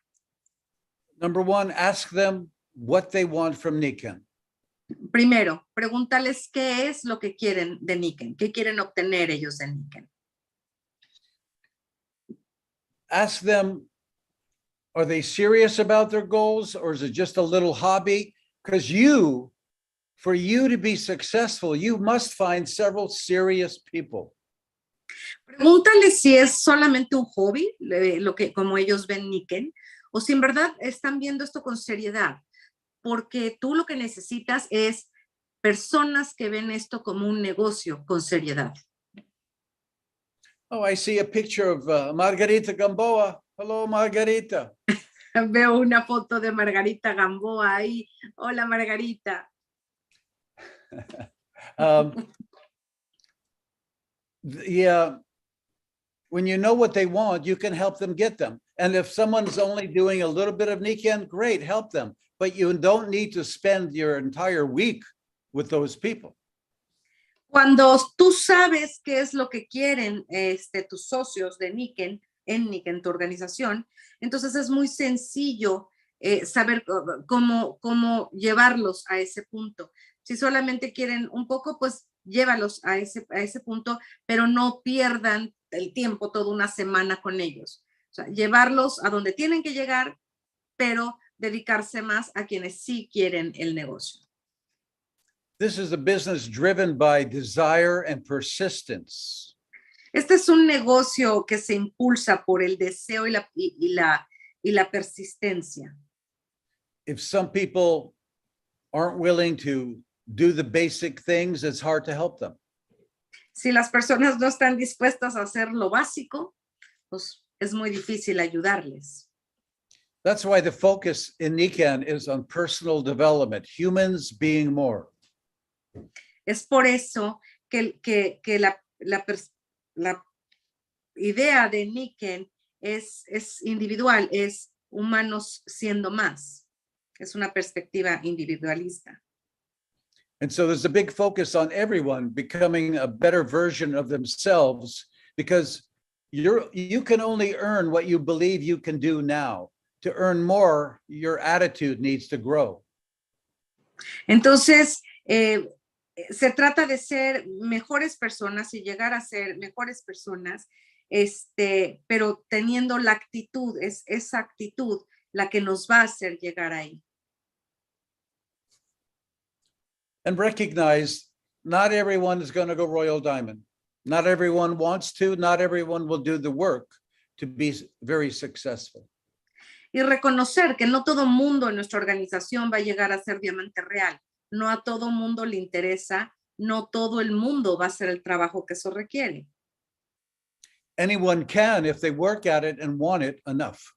[SPEAKER 3] Number one, ask them what they want from Nikken.
[SPEAKER 2] Primero, pregúntales qué es lo que quieren de Nikken, qué quieren obtener ellos de Nikken.
[SPEAKER 3] Ask them, are they serious about their goals, or is it just a little hobby? Because for you to be successful, you must find several serious people.
[SPEAKER 2] Pregúntales si es solamente un hobby, como ellos ven Nikken, o si en verdad están viendo esto con seriedad, porque tú lo que necesitas es personas que ven esto como un negocio con seriedad.
[SPEAKER 3] Oh, I see a picture of Margarita Gamboa. Hello, Margarita.
[SPEAKER 2] Veo una foto de Margarita Gamboa ahí. Hola, Margarita.
[SPEAKER 3] When you know what they want, you can help them get them. And if someone's only doing a little bit of Nikken, great, help them. But you don't need to spend your entire week with those people.
[SPEAKER 2] Cuando tú sabes qué es lo que quieren tus socios de Nikken, en Nikken, tu organización, entonces es muy sencillo saber cómo llevarlos a ese punto. Si solamente quieren un poco, pues llévalos a ese punto, pero no pierdan el tiempo toda una semana con ellos. O sea, llevarlos a donde tienen que llegar, pero dedicarse más a quienes sí quieren el negocio.
[SPEAKER 3] This is a business driven by desire and persistence.
[SPEAKER 2] Este es un negocio que se impulsa por el deseo y la persistencia.
[SPEAKER 3] If some people aren't willing to do the basic things, it's hard to help them.
[SPEAKER 2] Si las personas no están dispuestas a hacer lo básico, pues es muy difícil ayudarles.
[SPEAKER 3] That's why the focus in Nikken is on personal development, humans being more.
[SPEAKER 2] Es por eso que la idea de Nikken es individual, es humanos siendo más. Es una perspectiva individualista.
[SPEAKER 3] And so there's a big focus on everyone becoming a better version of themselves, because you can only earn what you believe you can do now. To earn more, your attitude needs to grow.
[SPEAKER 2] Entonces, se trata de ser mejores personas y llegar a ser mejores personas, pero teniendo la actitud, es esa actitud la que nos va a hacer llegar ahí.
[SPEAKER 3] And recognize not everyone is going to go Royal Diamond. Not everyone wants to, not everyone will do the work to be very successful.
[SPEAKER 2] Y reconocer que no todo mundo en nuestra organización va a llegar a ser diamante real. No a todo mundo le interesa, no todo el mundo va a hacer el trabajo que eso requiere.
[SPEAKER 3] Anyone can if they work at it and want it enough.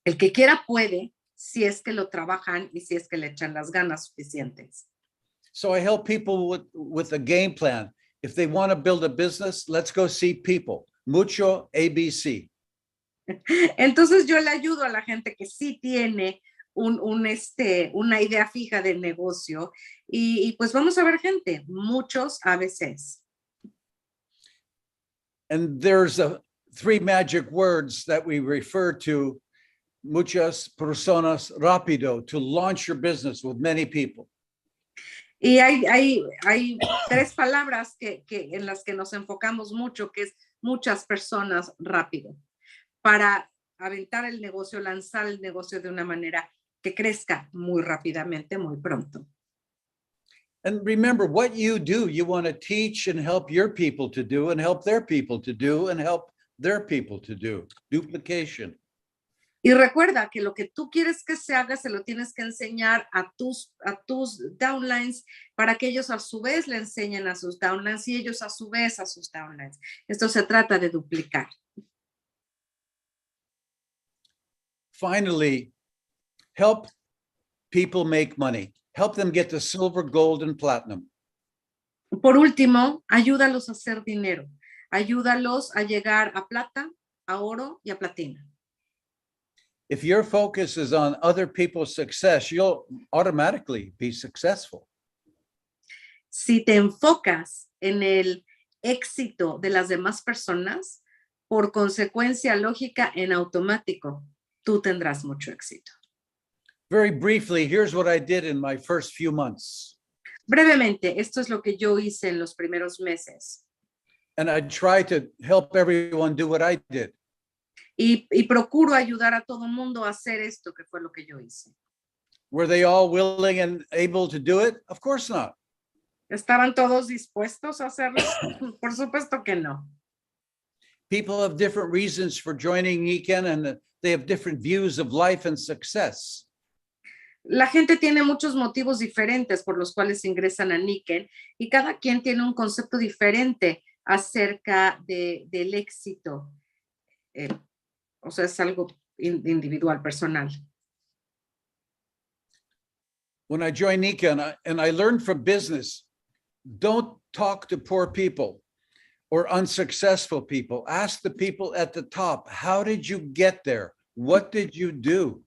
[SPEAKER 2] El que quiera puede, si es que lo trabajan y si es que le echan las ganas suficientes.
[SPEAKER 3] So I help people with a game plan. If they want to build a business, let's go see people. Mucho ABC.
[SPEAKER 2] Entonces yo le ayudo a la gente que sí tiene una idea fija del negocio y pues vamos a ver gente, muchos ABCs.
[SPEAKER 3] And there's three magic words that we refer to, muchas personas rápido, to launch your business with many people.
[SPEAKER 2] Y hay tres palabras en las que nos enfocamos mucho, que es muchas personas rápido, para aventar el negocio, lanzar el negocio de una manera que crezca muy rápidamente, muy pronto.
[SPEAKER 3] And remember, what you do, you want to teach and help your people to do, and help their people to do, and help their people to do. Duplication.
[SPEAKER 2] Y recuerda que lo que tú quieres que se haga, se lo tienes que enseñar a tus downlines para que ellos a su vez le enseñen a sus downlines y ellos a su vez a sus downlines. Esto se trata de duplicar.
[SPEAKER 3] Finally, help people make money. Help them get to silver, gold, and platinum.
[SPEAKER 2] Por último, ayúdalos a hacer dinero. Ayúdalos a llegar a plata, a oro y a platino.
[SPEAKER 3] If your focus is on other people's success, you'll automatically be successful.
[SPEAKER 2] Si te enfocas en el éxito de las demás personas, por consecuencia lógica, en automático, tú tendrás mucho éxito.
[SPEAKER 3] Very briefly, here's what I did in my first few months.
[SPEAKER 2] Brevemente, esto es lo que yo hice en los primeros meses.
[SPEAKER 3] And I try to help everyone do what I did.
[SPEAKER 2] Y procuro ayudar a todo mundo a hacer esto que fue lo que yo hice.
[SPEAKER 3] Were they all willing and able to do it? Of course not.
[SPEAKER 2] ¿Estaban todos dispuestos a hacerlo? Por supuesto que no.
[SPEAKER 3] People have different reasons for joining Niken, and they have different views of life and success.
[SPEAKER 2] La gente tiene muchos motivos diferentes por los cuales ingresan a Niken y cada quien tiene un concepto diferente acerca del éxito. O sea, es algo individual, personal.
[SPEAKER 3] When I joined Niken, and I learned from business, don't talk to poor people or unsuccessful people. Ask the people at the top, how did you get there? What did you do?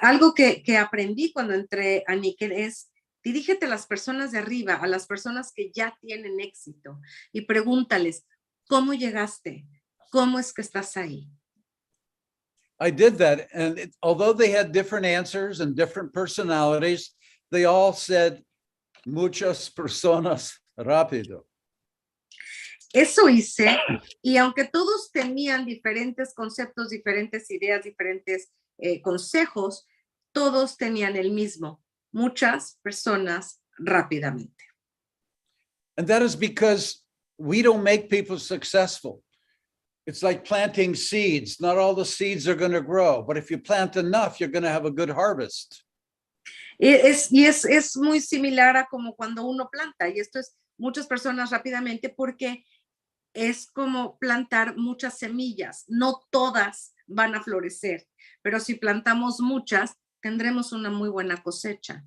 [SPEAKER 2] Algo que aprendí cuando entré a Niken es, dirígete a las personas de arriba, a las personas que ya tienen éxito y pregúntales, ¿cómo llegaste? ¿Cómo es que estás ahí?
[SPEAKER 3] I did that, and although they had different answers and different personalities, they all said, muchas personas rápido.
[SPEAKER 2] Eso hice, y aunque todos tenían diferentes conceptos, diferentes ideas, diferentes consejos, todos tenían el mismo, muchas personas rápidamente.
[SPEAKER 3] And that is because we don't make people successful. It's like planting seeds. Not all the seeds are going to grow, but if you plant enough, you're going to have a good harvest.
[SPEAKER 2] Es muy similar a como cuando uno planta, y esto es muchas personas rápidamente porque es como plantar muchas semillas. No todas van a florecer, pero si plantamos muchas, tendremos una muy buena cosecha.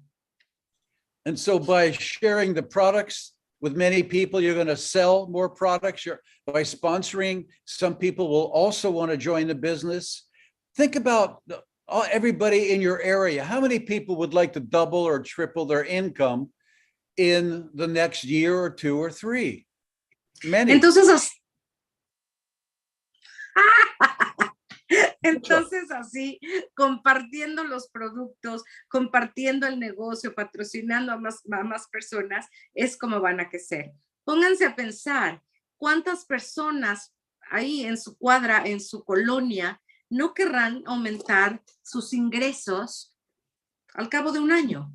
[SPEAKER 3] And so by sharing the products with many people, you're going to sell more products. By sponsoring, some people will also want to join the business. Think about everybody in your area. How many people would like to double or triple their income in the next year or 2 or 3? Many.
[SPEAKER 2] Entonces así, compartiendo los productos, compartiendo el negocio, patrocinando a más personas, es como van a crecer. Pónganse a pensar cuántas personas ahí en su cuadra, en su colonia, no querrán aumentar sus ingresos al cabo de un año.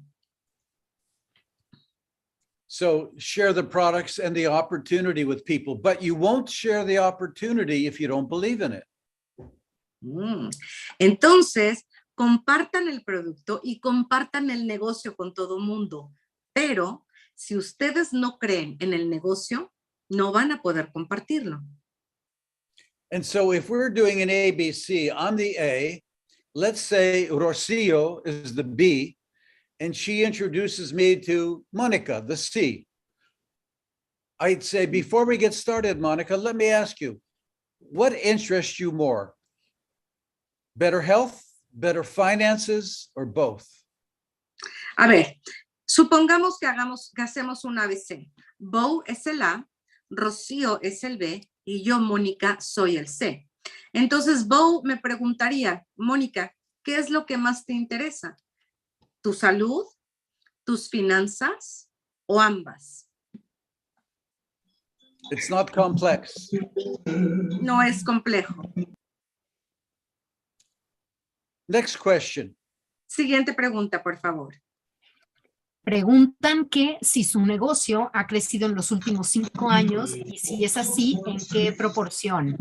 [SPEAKER 3] So share the products and the opportunity with people, but you won't share the opportunity if you don't believe in it.
[SPEAKER 2] Entonces, compartan el producto y compartan el negocio con todo mundo, pero si ustedes no creen en el negocio, no van a poder compartirlo.
[SPEAKER 3] And so if we're doing an ABC, I'm the A, let's say Rocio is the B, and she introduces me to Monica, the C. I'd say, before we get started, Monica, let me ask you, what interests you more? Better health, better finances, or both?
[SPEAKER 2] A ver, supongamos que hacemos un ABC. Bo es el A, Rocío es el B y yo, Mónica, soy el C. Entonces, Bo me preguntaría, Mónica, ¿qué es lo que más te interesa? ¿Tu salud, tus finanzas o ambas?
[SPEAKER 3] It's not complex.
[SPEAKER 2] No es complejo.
[SPEAKER 3] Next question.
[SPEAKER 2] Siguiente pregunta, por favor.
[SPEAKER 12] Preguntan que si su negocio ha crecido en los últimos 5 años y si es así, ¿en qué proporción?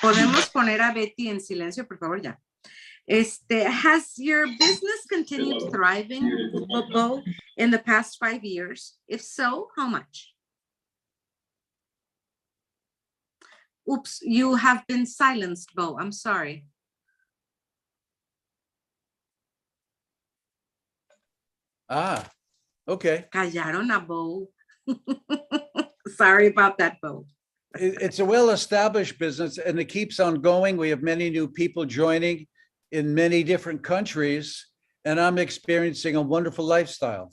[SPEAKER 2] Podemos poner a Betty en silencio, por favor, ya. Has your business continued thriving, Bo, in the past 5 years? If so, how much? Oops, you have been silenced, Bo. I'm sorry.
[SPEAKER 3] Ah, okay.
[SPEAKER 2] Callaron a Bo. Sorry about that, Bo.
[SPEAKER 3] It's a well-established business and it keeps on going. We have many new people joining in many different countries, and I'm experiencing a wonderful lifestyle.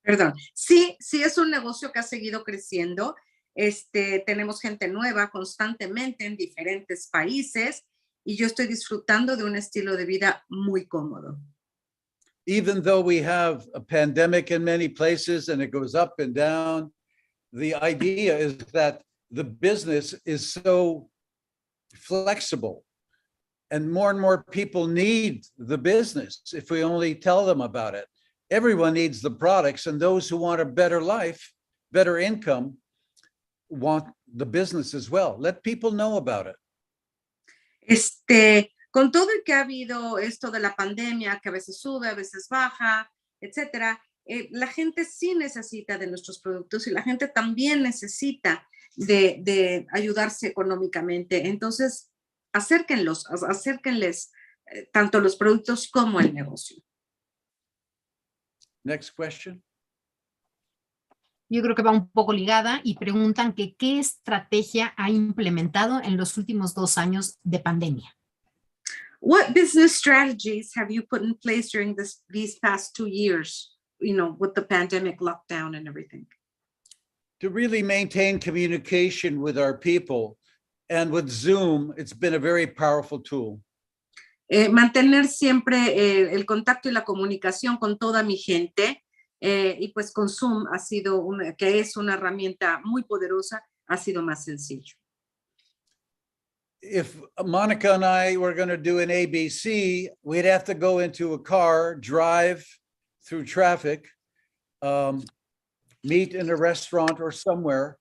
[SPEAKER 2] Perdón. Sí, sí es un negocio que ha seguido creciendo. Tenemos gente nueva constantemente en diferentes países y yo estoy disfrutando de un estilo de vida muy cómodo.
[SPEAKER 3] Even though we have a pandemic in many places and it goes up and down, the idea is that the business is so flexible and more people need the business if we only tell them about it. Everyone needs the products, and those who want a better life, better income, want the business as well. Let people know about it.
[SPEAKER 2] Con todo el que ha habido esto de la pandemia, que a veces sube, a veces baja, etcétera, la gente sí necesita de nuestros productos y la gente también necesita de ayudarse económicamente. Entonces, acérquenles tanto los productos como el negocio.
[SPEAKER 3] Next question.
[SPEAKER 12] Yo creo que va un poco ligada y preguntan que qué estrategia ha implementado en los últimos 2 años de pandemia.
[SPEAKER 2] What business strategies have you put in place during these past 2 years, with the pandemic lockdown and everything?
[SPEAKER 3] To really maintain communication with our people, and with Zoom, it's been a very powerful tool.
[SPEAKER 2] Mantener siempre el contacto y la comunicación con toda mi gente, y pues con Zoom que es una herramienta muy poderosa, ha sido más sencillo.
[SPEAKER 3] If Monica and I were going to do an ABC, we'd have to go into a car, drive through traffic, meet in a restaurant or somewhere,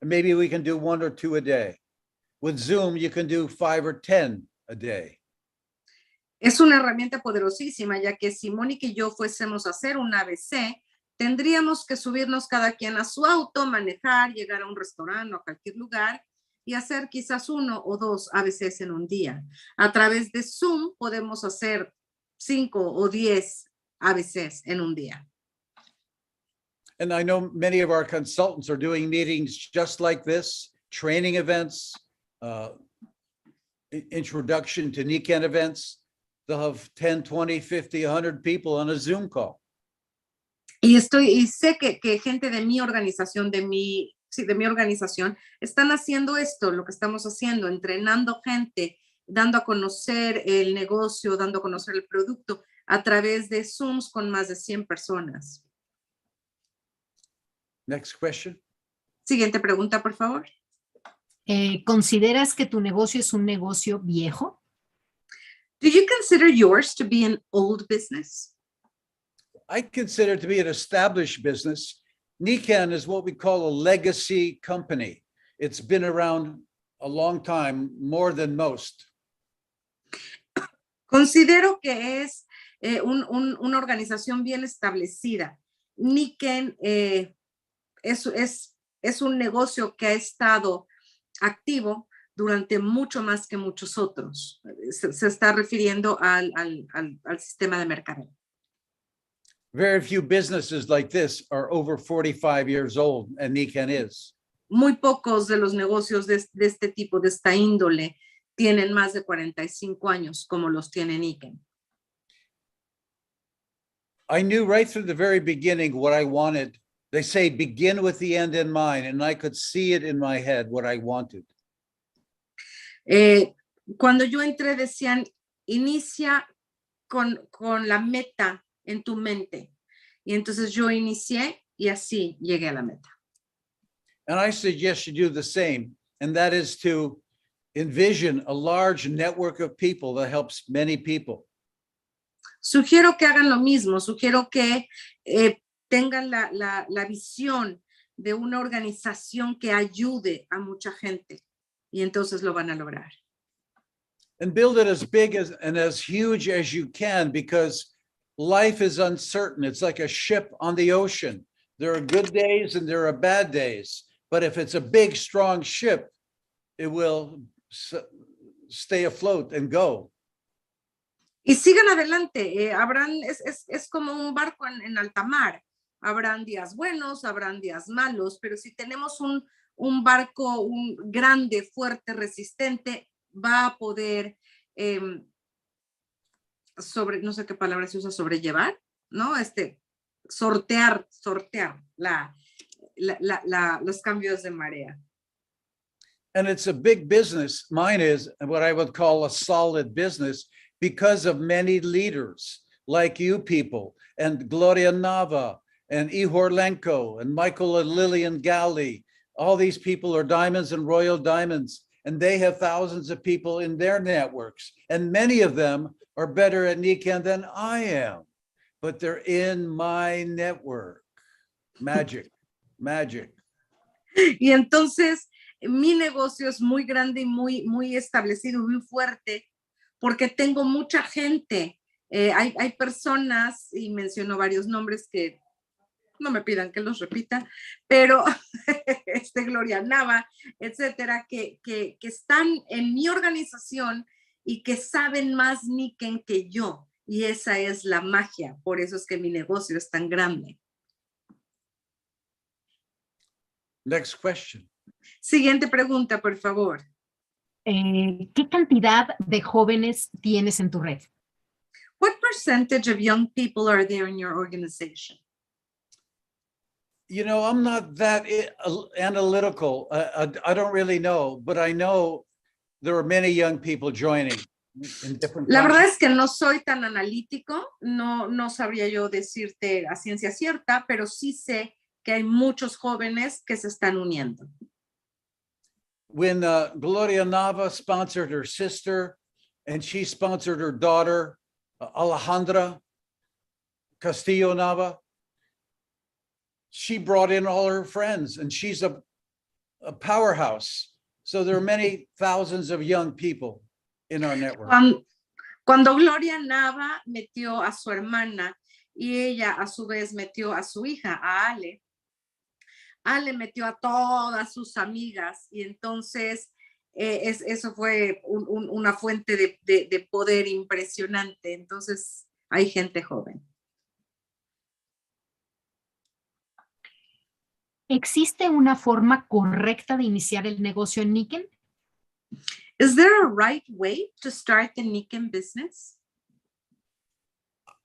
[SPEAKER 3] and maybe we can do 1 or 2 a day. With Zoom, you can do 5 or 10 a day.
[SPEAKER 2] Es una herramienta poderosísima, ya que si Mónica y yo fuésemos a hacer un ABC, tendríamos que subirnos cada quien a su auto, manejar, llegar a un restaurante o a cualquier lugar y hacer quizás 1 o 2 ABCs en un día. A través de Zoom podemos hacer 5 o 10 ABCs en un día.
[SPEAKER 3] And I know many of our consultants are doing meetings just like this, training events, introduction to Nikken events. They'll have 10, 20, 50, 100 people on a Zoom call.
[SPEAKER 2] Y sé que gente de mi organización, de mi organización, están haciendo esto, lo que estamos haciendo, entrenando gente, dando a conocer el negocio, dando a conocer el producto a través de Zooms con más de 100 personas.
[SPEAKER 3] Next question.
[SPEAKER 2] Siguiente pregunta, por favor.
[SPEAKER 12] ¿Consideras que tu negocio es un negocio viejo?
[SPEAKER 2] Do you consider yours to be an old business?
[SPEAKER 3] I consider it to be an established business. Nikken is what we call a legacy company. It's been around a long time, more than most.
[SPEAKER 2] Considero que es una organización bien establecida. Nikken es un negocio que ha estado activo durante mucho más que muchos otros. Se está refiriendo al sistema de mercadeo.
[SPEAKER 3] Very few businesses like this are over 45 years old, and Nikken is.
[SPEAKER 2] Muy pocos de los negocios de este tipo, de esta índole, tienen más de 45 años como los tiene Nikken.
[SPEAKER 3] I knew right through the very beginning what I wanted. They say begin with the end in mind, and I could see it in my head what I wanted.
[SPEAKER 2] Cuando yo entré decían, inicia con la meta en tu mente. Y entonces yo inicié y así llegué a la meta.
[SPEAKER 3] And I suggest you do the same, and that is to envision a large network of people that helps many people.
[SPEAKER 2] Sugiero que hagan lo mismo, sugiero que tengan la visión de una organización que ayude a mucha gente. Y entonces lo van a lograr.
[SPEAKER 3] And build it as big as and as huge as you can, because life is uncertain. It's like a ship on the ocean. There are good days and there are bad days. But if it's a big, strong ship, it will stay afloat and go.
[SPEAKER 2] Y sigan adelante. Es como un barco en alta mar. Habrán días buenos, habrán días malos, pero si tenemos un barco grande, fuerte, resistente, va a poder no sé qué palabra se usa, sobrellevar, ¿no? Sortear los cambios de marea.
[SPEAKER 3] And it's a big business. Mine is what I would call a solid business because of many leaders like you people and Gloria Nava and Ihor Lenko and Michael and Lillian Galli. All these people are diamonds and royal diamonds, and they have thousands of people in their networks. And many of them are better at Nikan than I am, but they're in my network. Magic, magic.
[SPEAKER 2] Y entonces mi negocio es muy grande y muy establecido, muy fuerte, porque tengo mucha gente. Hay personas, y menciono varios nombres que no me pidan que los repita, pero Gloria Nava, etcétera, que están en mi organización y que saben más Niken que yo. Y esa es la magia. Por eso es que mi negocio es tan grande.
[SPEAKER 3] Next question.
[SPEAKER 2] Siguiente pregunta, por favor.
[SPEAKER 12] ¿Qué cantidad de jóvenes tienes en tu red?
[SPEAKER 2] What percentage of young people are there in your organization?
[SPEAKER 3] You know, I'm not that analytical. I don't really know, but I know there are many young people joining in different
[SPEAKER 2] La verdad
[SPEAKER 3] countries.
[SPEAKER 2] es que no soy tan analítico, no sabría yo decirte a ciencia cierta, pero sí sé que hay muchos jóvenes que se están uniendo.
[SPEAKER 3] When Gloria Nava sponsored her sister, and she sponsored her daughter, Alejandra Castillo Nava, she brought in all her friends, and she's a powerhouse. So there are many thousands of young people in our network.
[SPEAKER 2] Cuando Gloria Nava metió a su hermana y ella a su vez metió a su hija, a Ale metió a todas sus amigas y entonces eso fue una fuente de poder impresionante. Entonces hay gente joven.
[SPEAKER 12] ¿Existe una forma correcta de iniciar el negocio en Niken?
[SPEAKER 2] Is there a right way to start the Niken business?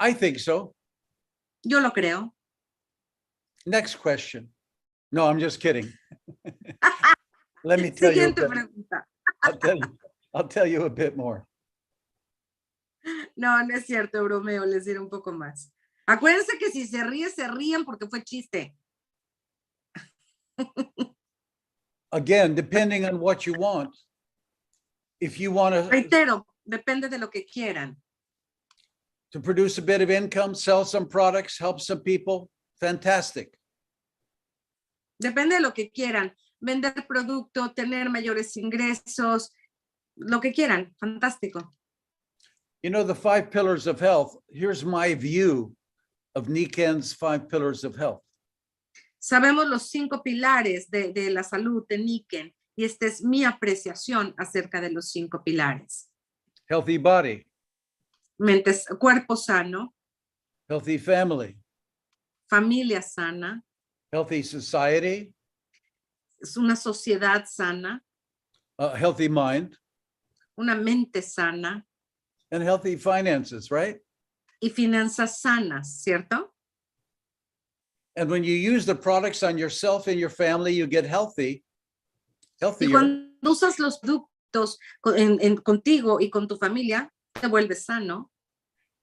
[SPEAKER 3] I think so.
[SPEAKER 2] Yo lo creo.
[SPEAKER 3] Next question. No, I'm just kidding. Let me tell you.
[SPEAKER 2] Siguiente pregunta.
[SPEAKER 3] I'll tell you a bit more.
[SPEAKER 2] No es cierto, bromeo, les diré un poco más. Acuérdense que si se ríen porque fue chiste.
[SPEAKER 3] Again, depending on what you want. If you want to
[SPEAKER 2] Reitero, depende de lo que quieran.
[SPEAKER 3] produce a bit of income, sell some products, help some people, fantastic.
[SPEAKER 2] Depende de lo que quieran. Vender producto, tener mayores ingresos, lo que quieran. Fantástico.
[SPEAKER 3] You know, the 5 pillars of health, here's my view of Niken's 5 pillars of health.
[SPEAKER 2] Sabemos los 5 pilares de la salud de Niken y esta es mi apreciación acerca de los 5 pilares.
[SPEAKER 3] Healthy body,
[SPEAKER 2] Cuerpo sano,
[SPEAKER 3] healthy family,
[SPEAKER 2] familia sana,
[SPEAKER 3] healthy society,
[SPEAKER 2] es una sociedad sana,
[SPEAKER 3] a healthy mind,
[SPEAKER 2] una mente sana
[SPEAKER 3] and healthy finances, right?
[SPEAKER 2] y finanzas sanas, ¿cierto?
[SPEAKER 3] And when you use the products on yourself and your family, you get healthy,
[SPEAKER 2] Y
[SPEAKER 3] healthier.
[SPEAKER 2] cuando usas los productos contigo y con tu familia, te vuelves sano.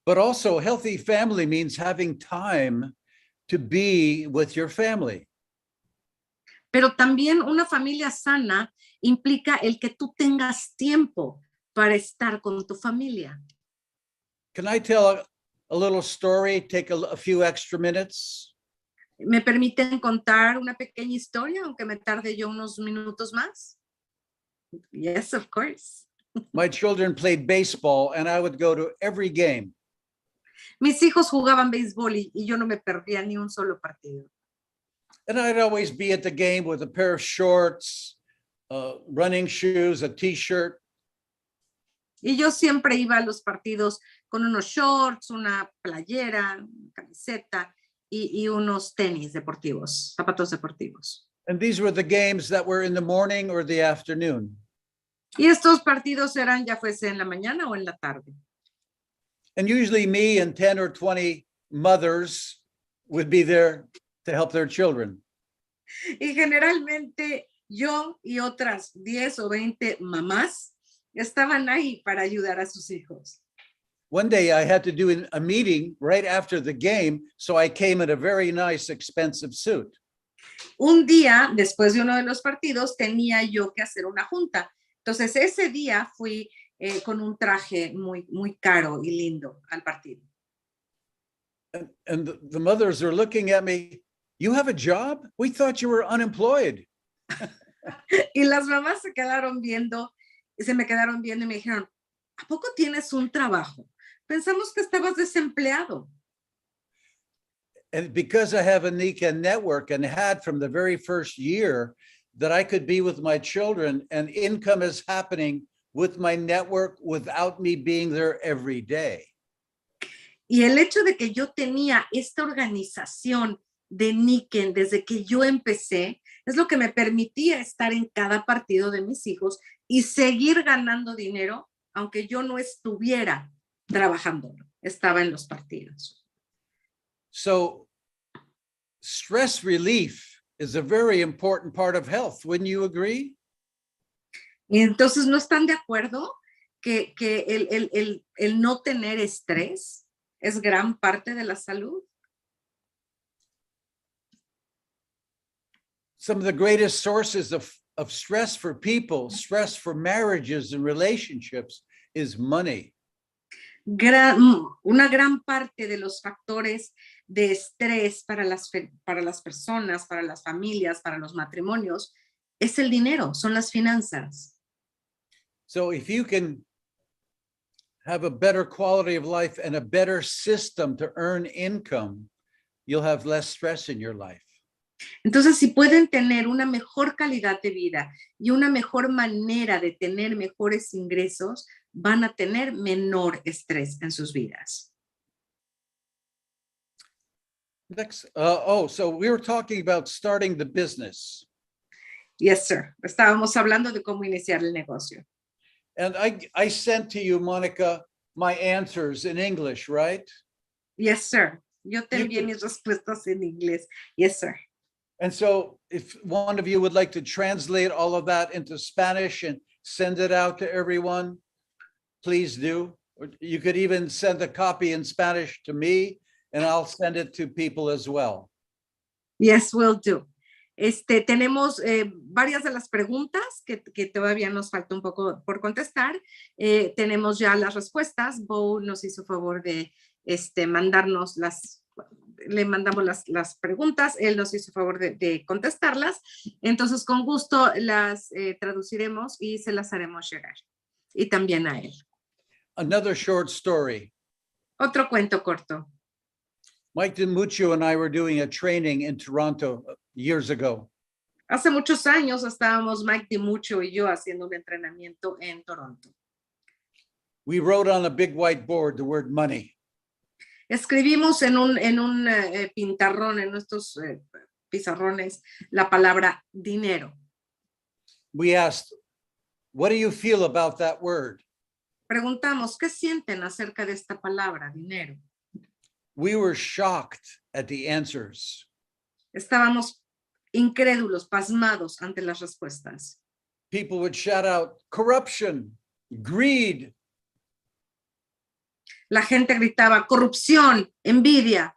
[SPEAKER 3] But also, healthy family means having time to be with your family.
[SPEAKER 2] Pero también una familia sana implica el que tú tengas tiempo para estar con tu familia.
[SPEAKER 3] Can I tell a little story? Take a few extra minutes.
[SPEAKER 2] ¿Me permiten contar una pequeña historia, aunque me tarde yo unos minutos más? Yes, of course.
[SPEAKER 3] My children played baseball and I would go to every game.
[SPEAKER 2] Mis hijos jugaban béisbol y yo no me perdía ni un solo partido.
[SPEAKER 3] And I'd always be at the game with a pair of shorts, running shoes, a t-shirt.
[SPEAKER 2] Y yo siempre iba a los partidos con unos shorts, una playera, una camiseta y unos tenis deportivos, zapatos deportivos.
[SPEAKER 3] And these were the games that were in the morning or the afternoon.
[SPEAKER 2] Y estos partidos eran ya fuese en la mañana o en la tarde.
[SPEAKER 3] And usually me and 10 or 20 mothers would be there to help their children.
[SPEAKER 2] Y generalmente yo y otras 10 o 20 mamás estaban ahí para ayudar a sus hijos.
[SPEAKER 3] One day I had to do a meeting right after the game, so I came in a very nice, expensive suit.
[SPEAKER 2] Un día, después de uno de los partidos, tenía yo que hacer una junta. Entonces, ese día fui con un traje muy caro y lindo al partido.
[SPEAKER 3] And the mothers are looking at me, you have a job? We thought you were unemployed.
[SPEAKER 2] Y las mamás se me quedaron viendo y me dijeron, ¿a poco tienes un trabajo? Pensamos que estabas desempleado.
[SPEAKER 3] And because I have a Nika network and had from the very first year that I could be with my children and income is happening with my network without me being there every day.
[SPEAKER 2] Y el hecho de que yo tenía esta organización de Niken desde que yo empecé, es lo que me permitía estar en cada partido de mis hijos y seguir ganando dinero, aunque yo no estuviera trabajando, estaba en los partidos.
[SPEAKER 3] So stress relief is a very important part of health. Wouldn't you agree?
[SPEAKER 2] Y entonces, ¿no están de acuerdo que el no tener estrés es gran parte de la salud?
[SPEAKER 3] Some of the greatest sources of stress for people, stress for marriages and relationships is money.
[SPEAKER 2] Una gran parte de los factores de estrés para las personas, para las familias, para los matrimonios, es el dinero, son las finanzas.
[SPEAKER 3] So if you can have a better quality of life and a better system to earn income, you'll have less stress in your life.
[SPEAKER 2] Entonces, si pueden tener una mejor calidad de vida y una mejor manera de tener mejores ingresos, van a tener menor estrés en sus vidas.
[SPEAKER 3] Next, so we were talking about starting the business.
[SPEAKER 2] Yes, sir. Estábamos hablando de cómo iniciar el negocio.
[SPEAKER 3] And I sent to you, Monica, my answers in English, right?
[SPEAKER 2] Yes, sir. Yo te envié mis respuestas en inglés. Yes, sir.
[SPEAKER 3] And so if one of you would like to translate all of that into Spanish and send it out to everyone, please do. Or you could even send a copy in Spanish to me and I'll send it to people as well.
[SPEAKER 2] Yes, will do. Tenemos varias de las preguntas que todavía nos falta un poco por contestar. Tenemos ya las respuestas. Bo nos hizo favor de mandarnos le mandamos las preguntas, él nos hizo favor de contestarlas, entonces con gusto las traduciremos y se las haremos llegar, y también a él.
[SPEAKER 3] Another short story.
[SPEAKER 2] Otro cuento corto.
[SPEAKER 3] Mike DiMuccio and I were doing a training in Toronto years ago.
[SPEAKER 2] Hace muchos años estábamos Mike DiMuccio y yo haciendo un entrenamiento en Toronto.
[SPEAKER 3] We wrote on a big whiteboard the word money.
[SPEAKER 2] Escribimos en un pintarrón, en nuestros pizarrones, la palabra dinero.
[SPEAKER 3] We asked, what do you feel about that word?
[SPEAKER 2] Preguntamos, ¿qué sienten acerca de esta palabra, dinero?
[SPEAKER 3] We were shocked at the answers.
[SPEAKER 2] Estábamos incrédulos, pasmados ante las respuestas.
[SPEAKER 3] People would shout out, corruption, greed.
[SPEAKER 2] La gente gritaba, corrupción, envidia.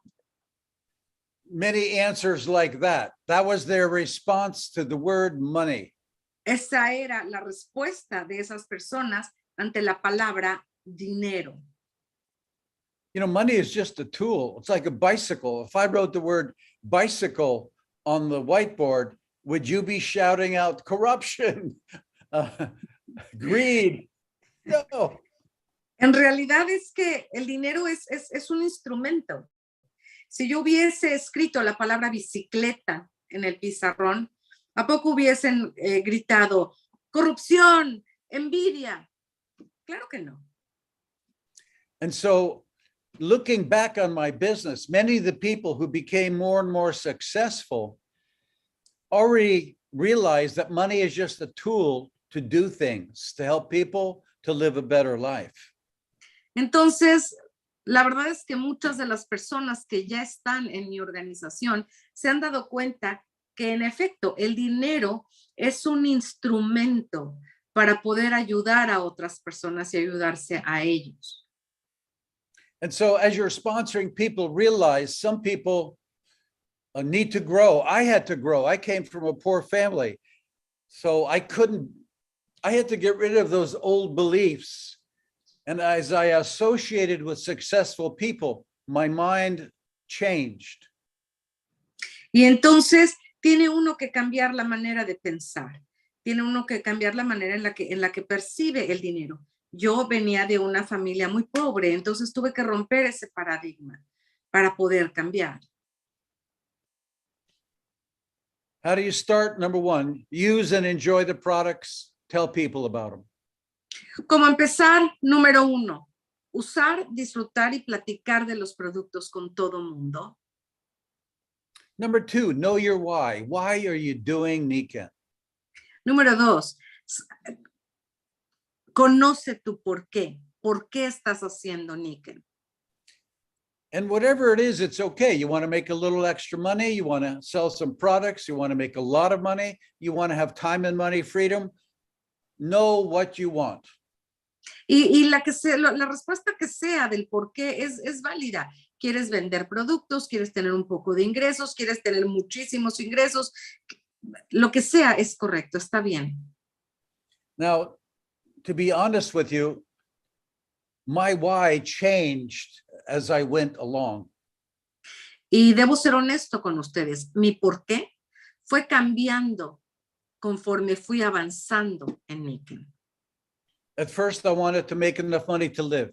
[SPEAKER 3] Many answers like that. That was their response to the word money.
[SPEAKER 2] Esa era la respuesta de esas personas ante la palabra dinero.
[SPEAKER 3] You know, money is just a tool. It's like a bicycle. If I wrote the word bicycle on the whiteboard, would you be shouting out corruption, greed? No.
[SPEAKER 2] En realidad es que el dinero es un instrumento. Si yo hubiese escrito la palabra bicicleta en el pizarrón, ¿a poco hubiesen gritado corrupción, envidia? Claro que no.
[SPEAKER 3] And so, looking back on my business, many of the people who became more and more successful already realized that money is just a tool to do things, to help people to live a better life.
[SPEAKER 2] Entonces, la verdad es que muchas de las personas que ya están en mi organización se han dado cuenta que en efecto el dinero es un instrumento para poder ayudar a otras personas y ayudarse a ellos.
[SPEAKER 3] And so as you're sponsoring people, realize some people need to grow. I had to grow. I came from a poor family. So I had to get rid of those old beliefs. And as I associated with successful people, my mind changed.
[SPEAKER 2] Y entonces tiene uno que cambiar la manera de pensar. Tiene uno que cambiar la manera en la que percibe el dinero. Yo venía de una familia muy pobre, entonces tuve que romper ese paradigma para poder cambiar.
[SPEAKER 3] How do you start? Number one, use and enjoy the products. Tell people about them.
[SPEAKER 2] Como empezar, número 1, usar, disfrutar y platicar de los productos con todo mundo.
[SPEAKER 3] Number 2, know your why. Why are you doing Niken?
[SPEAKER 2] Número 2, conoce tu por qué. ¿Por qué estás haciendo Niken?
[SPEAKER 3] And whatever it is, it's okay. You want to make a little extra money. You want to sell some products. You want to make a lot of money. You want to have time and money freedom. Know what you want.
[SPEAKER 2] Y la respuesta que sea del por qué es válida. ¿Quieres vender productos? ¿Quieres tener un poco de ingresos? ¿Quieres tener muchísimos ingresos? Lo que sea es correcto, está bien.
[SPEAKER 3] Now, to be honest with you, my why changed as I went along.
[SPEAKER 2] Y debo ser honesto con ustedes. Mi por qué fue cambiando conforme fui avanzando en Niken.
[SPEAKER 3] At first, I wanted to make enough money to live.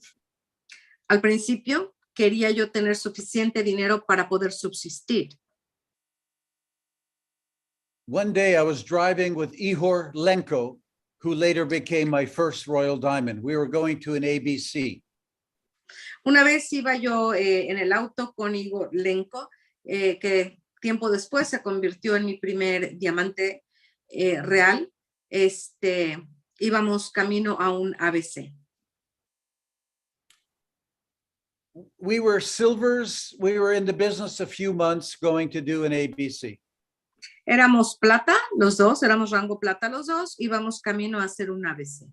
[SPEAKER 2] Al principio, quería yo tener suficiente dinero para poder subsistir.
[SPEAKER 3] One day, I was driving with Ihor Lenko, who later became my first Royal Diamond. We were going to an ABC.
[SPEAKER 2] Una vez iba yo en el auto con Igor Lenko, que tiempo después se convirtió en mi primer diamante real. Íbamos camino a un ABC.
[SPEAKER 3] We were silvers. We were in the business a few months going to do an ABC.
[SPEAKER 2] Éramos plata los dos, éramos rango plata los dos, íbamos camino a hacer un ABC.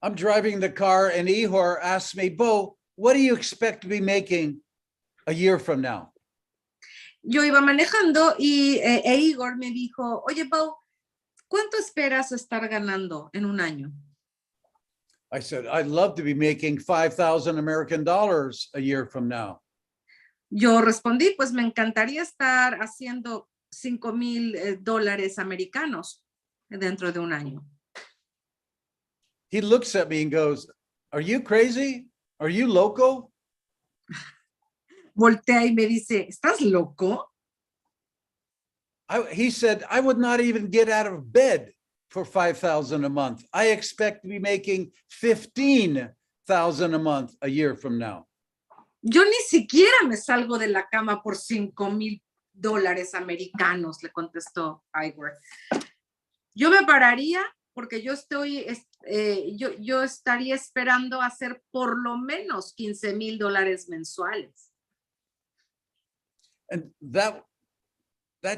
[SPEAKER 3] I'm driving the car and Ihor asked me, Bo, what do you expect to be making a year from now?
[SPEAKER 2] Yo iba manejando y Igor me dijo, oye, Bo, ¿cuánto esperas estar ganando en un año?
[SPEAKER 3] I said, I'd love to be making 5,000 American dollars a year from now.
[SPEAKER 2] Yo respondí, pues me encantaría estar haciendo $5,000 americanos dentro de un año.
[SPEAKER 3] He looks at me and goes, are you crazy? Are you loco?
[SPEAKER 2] Voltea y me dice, ¿estás loco?
[SPEAKER 3] He said, I would not even get out of bed for 5,000 a month. I expect to be making 15,000 a month a year from now.
[SPEAKER 2] Yo ni siquiera me salgo de la cama por $5,000 americanos, le contestó Igor. Yo me pararía porque yo estaría esperando hacer por lo menos $15,000 mensuales.
[SPEAKER 3] And that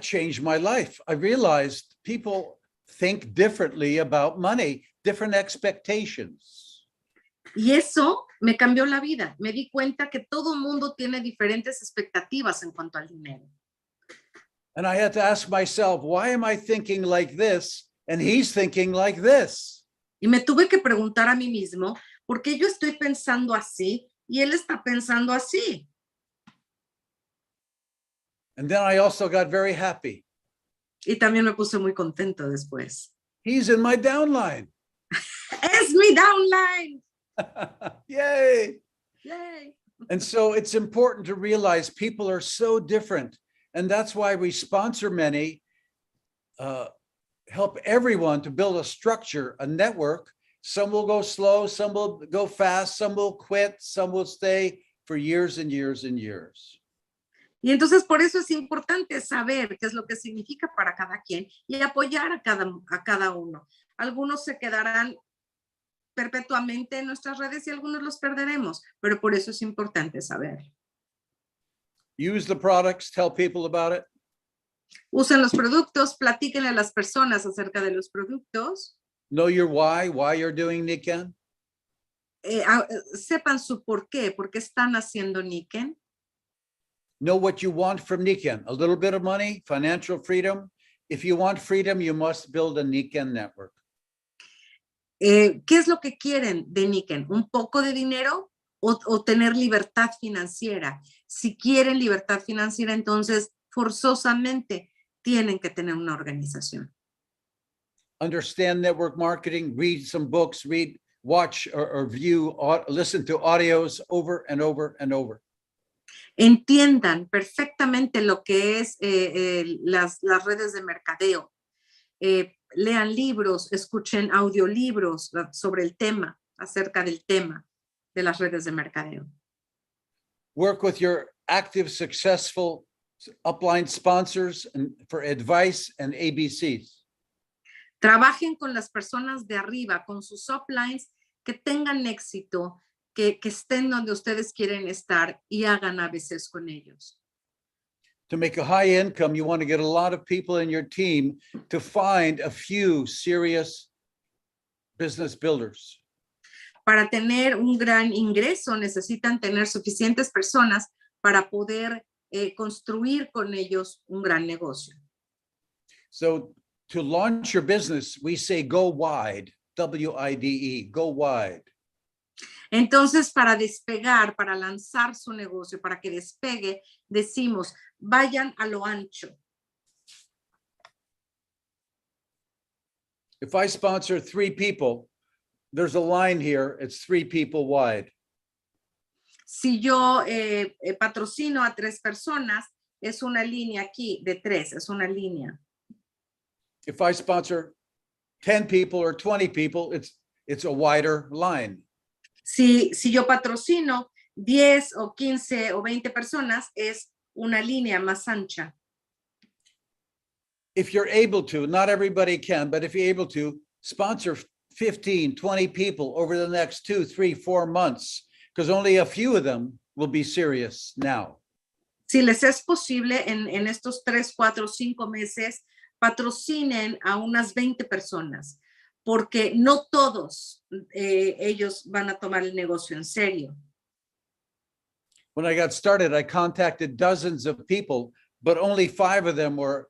[SPEAKER 3] changed my life. I realized people think differently about money, different expectations.
[SPEAKER 2] Y eso me cambió la vida. Me di cuenta que todo mundo tiene diferentes expectativas en cuanto al dinero.
[SPEAKER 3] And I had to ask myself, why am I thinking like this and he's thinking like this?
[SPEAKER 2] Y me tuve que preguntar a mí mismo, ¿por qué yo estoy pensando así y él está pensando así?
[SPEAKER 3] And then I also got very happy.
[SPEAKER 2] Y también me puse muy contento después.
[SPEAKER 3] He's in my downline.
[SPEAKER 2] Es mi downline.
[SPEAKER 3] Yay.
[SPEAKER 2] Yay.
[SPEAKER 3] And so it's important to realize people are so different. And that's why we sponsor many, help everyone to build a structure, a network. Some will go slow, some will go fast, some will quit, some will stay for years and years and years.
[SPEAKER 2] Y entonces por eso es importante saber qué es lo que significa para cada quien y apoyar a cada uno. Algunos se quedarán perpetuamente en nuestras redes y algunos los perderemos, pero por eso es importante saber.
[SPEAKER 3] Use the products, tell people about it.
[SPEAKER 2] Usen los productos, platíquenle a las personas acerca de los productos.
[SPEAKER 3] Know your why you're doing Nikken.
[SPEAKER 2] Sepan su por qué están haciendo Nikken.
[SPEAKER 3] Know what you want from Nikken. A little bit of money, financial freedom. If you want freedom, you must build a Nikken network.
[SPEAKER 2] ¿Qué es lo que quieren de Nikken? ¿Un poco de dinero o tener libertad financiera? Si quieren libertad financiera, entonces forzosamente tienen que tener una organización.
[SPEAKER 3] Understand network marketing, read some books, watch or view, listen to audios over and over and over.
[SPEAKER 2] Entiendan perfectamente lo que es las redes de mercadeo. Lean libros, escuchen audiolibros sobre el tema, acerca del tema de las redes de mercadeo.
[SPEAKER 3] Work with your active, successful upline sponsors for advice and ABCs.
[SPEAKER 2] Trabajen con las personas de arriba, con sus uplines que tengan éxito, que estén donde ustedes quieren estar y hagan ABCs con ellos.
[SPEAKER 3] To make a high income, you want to get a lot of people in your team to find a few serious business builders.
[SPEAKER 2] Para tener un gran ingreso, necesitan tener suficientes personas para poder construir con ellos un gran negocio.
[SPEAKER 3] So to launch your business, we say go wide, W-I-D-E, go wide.
[SPEAKER 2] Entonces, para despegar, para lanzar su negocio, para que despegue, decimos, vayan a lo ancho.
[SPEAKER 3] If I sponsor 3 people, there's a line here, it's 3 people wide.
[SPEAKER 2] Si yo patrocino a 3 personas, es una línea aquí de 3, es una línea.
[SPEAKER 3] If I sponsor 10 people or 20 people, it's a wider line.
[SPEAKER 2] Si yo patrocino 10 o 15 o 20 personas, es una línea más ancha.
[SPEAKER 3] If you're able to, not everybody can, but if you're able to, sponsor 15, 20 people over the next 2, 3, 4 months, because only a few of them will be serious now.
[SPEAKER 2] Si les es posible, en estos 3, 4, 5 meses, patrocinen a unas 20 personas, porque no todos ellos van a tomar el negocio en serio.
[SPEAKER 3] When I got started, I contacted dozens of people, but only 5 of them were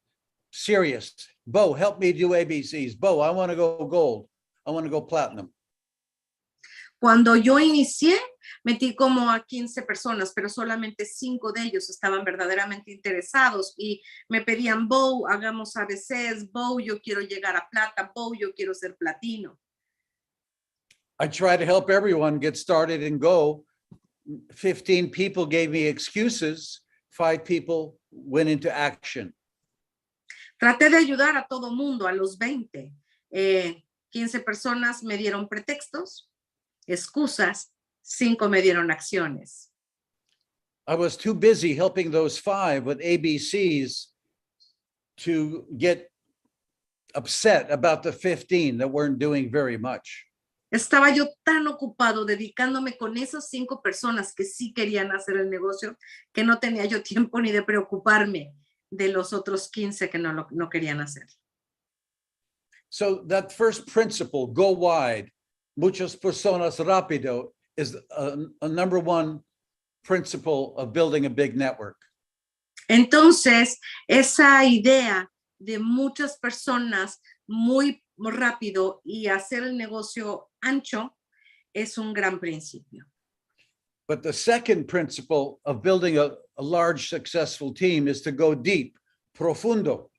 [SPEAKER 3] serious. Bo, help me do ABCs. Bo, I want to go gold. I want to go platinum.
[SPEAKER 2] Cuando yo inicié, metí como a 15 personas, pero solamente 5 de ellos estaban verdaderamente interesados y me pedían, Bo, hagamos ABCs, Bo, yo quiero llegar a plata, Bo, yo quiero ser platino.
[SPEAKER 3] I try to help everyone get started and go. 15 people gave me excuses. 5 people went into action.
[SPEAKER 2] Traté de ayudar a todo mundo, a los 20. 15 personas me dieron pretextos, excusas, 5 me dieron acciones.
[SPEAKER 3] I was too busy helping those 5 with ABCs to get upset about the 15 that weren't doing very much.
[SPEAKER 2] Estaba yo tan ocupado dedicándome con esas 5 personas que sí querían hacer el negocio que no tenía yo tiempo ni de preocuparme de los otros 15 que no querían hacer.
[SPEAKER 3] So that first principle, go wide, muchas personas rápido, is a number 1 principle of building a big network.
[SPEAKER 2] Entonces, esa idea de muchas personas muy rápido y hacer el negocio ancho es un gran principio.
[SPEAKER 3] But the second principle of building a a large successful team is to go deep, profundo.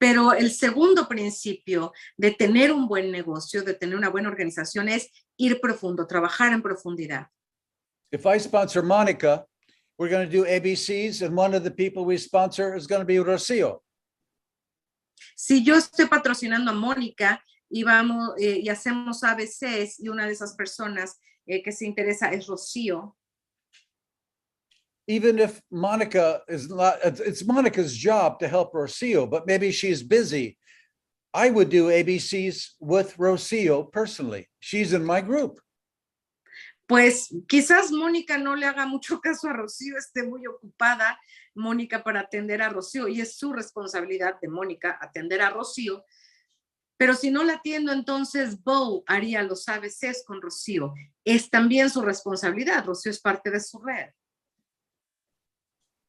[SPEAKER 2] Pero el segundo principio de tener un buen negocio, de tener una buena organización, es ir profundo, trabajar en profundidad.
[SPEAKER 3] If I sponsor Monica, we're going to do ABCs, and one of the people we sponsor is going to be Rocio.
[SPEAKER 2] Si yo estoy patrocinando a Mónica y vamos y hacemos ABCs y una de esas personas que se interesa es Rocío.
[SPEAKER 3] Even if Monica is not, it's Monica's job to help Rocio, but maybe she's busy. I would do ABCs with Rocio personally. She's in my group.
[SPEAKER 2] Pues quizás Mónica no le haga mucho caso a Rocío, esté muy ocupada Mónica para atender a Rocío y es su responsabilidad de Mónica atender a Rocío. Pero si no la atiendo, entonces Bo haría los ABCs con Rocío. Es también su responsabilidad. Rocío es parte de su red.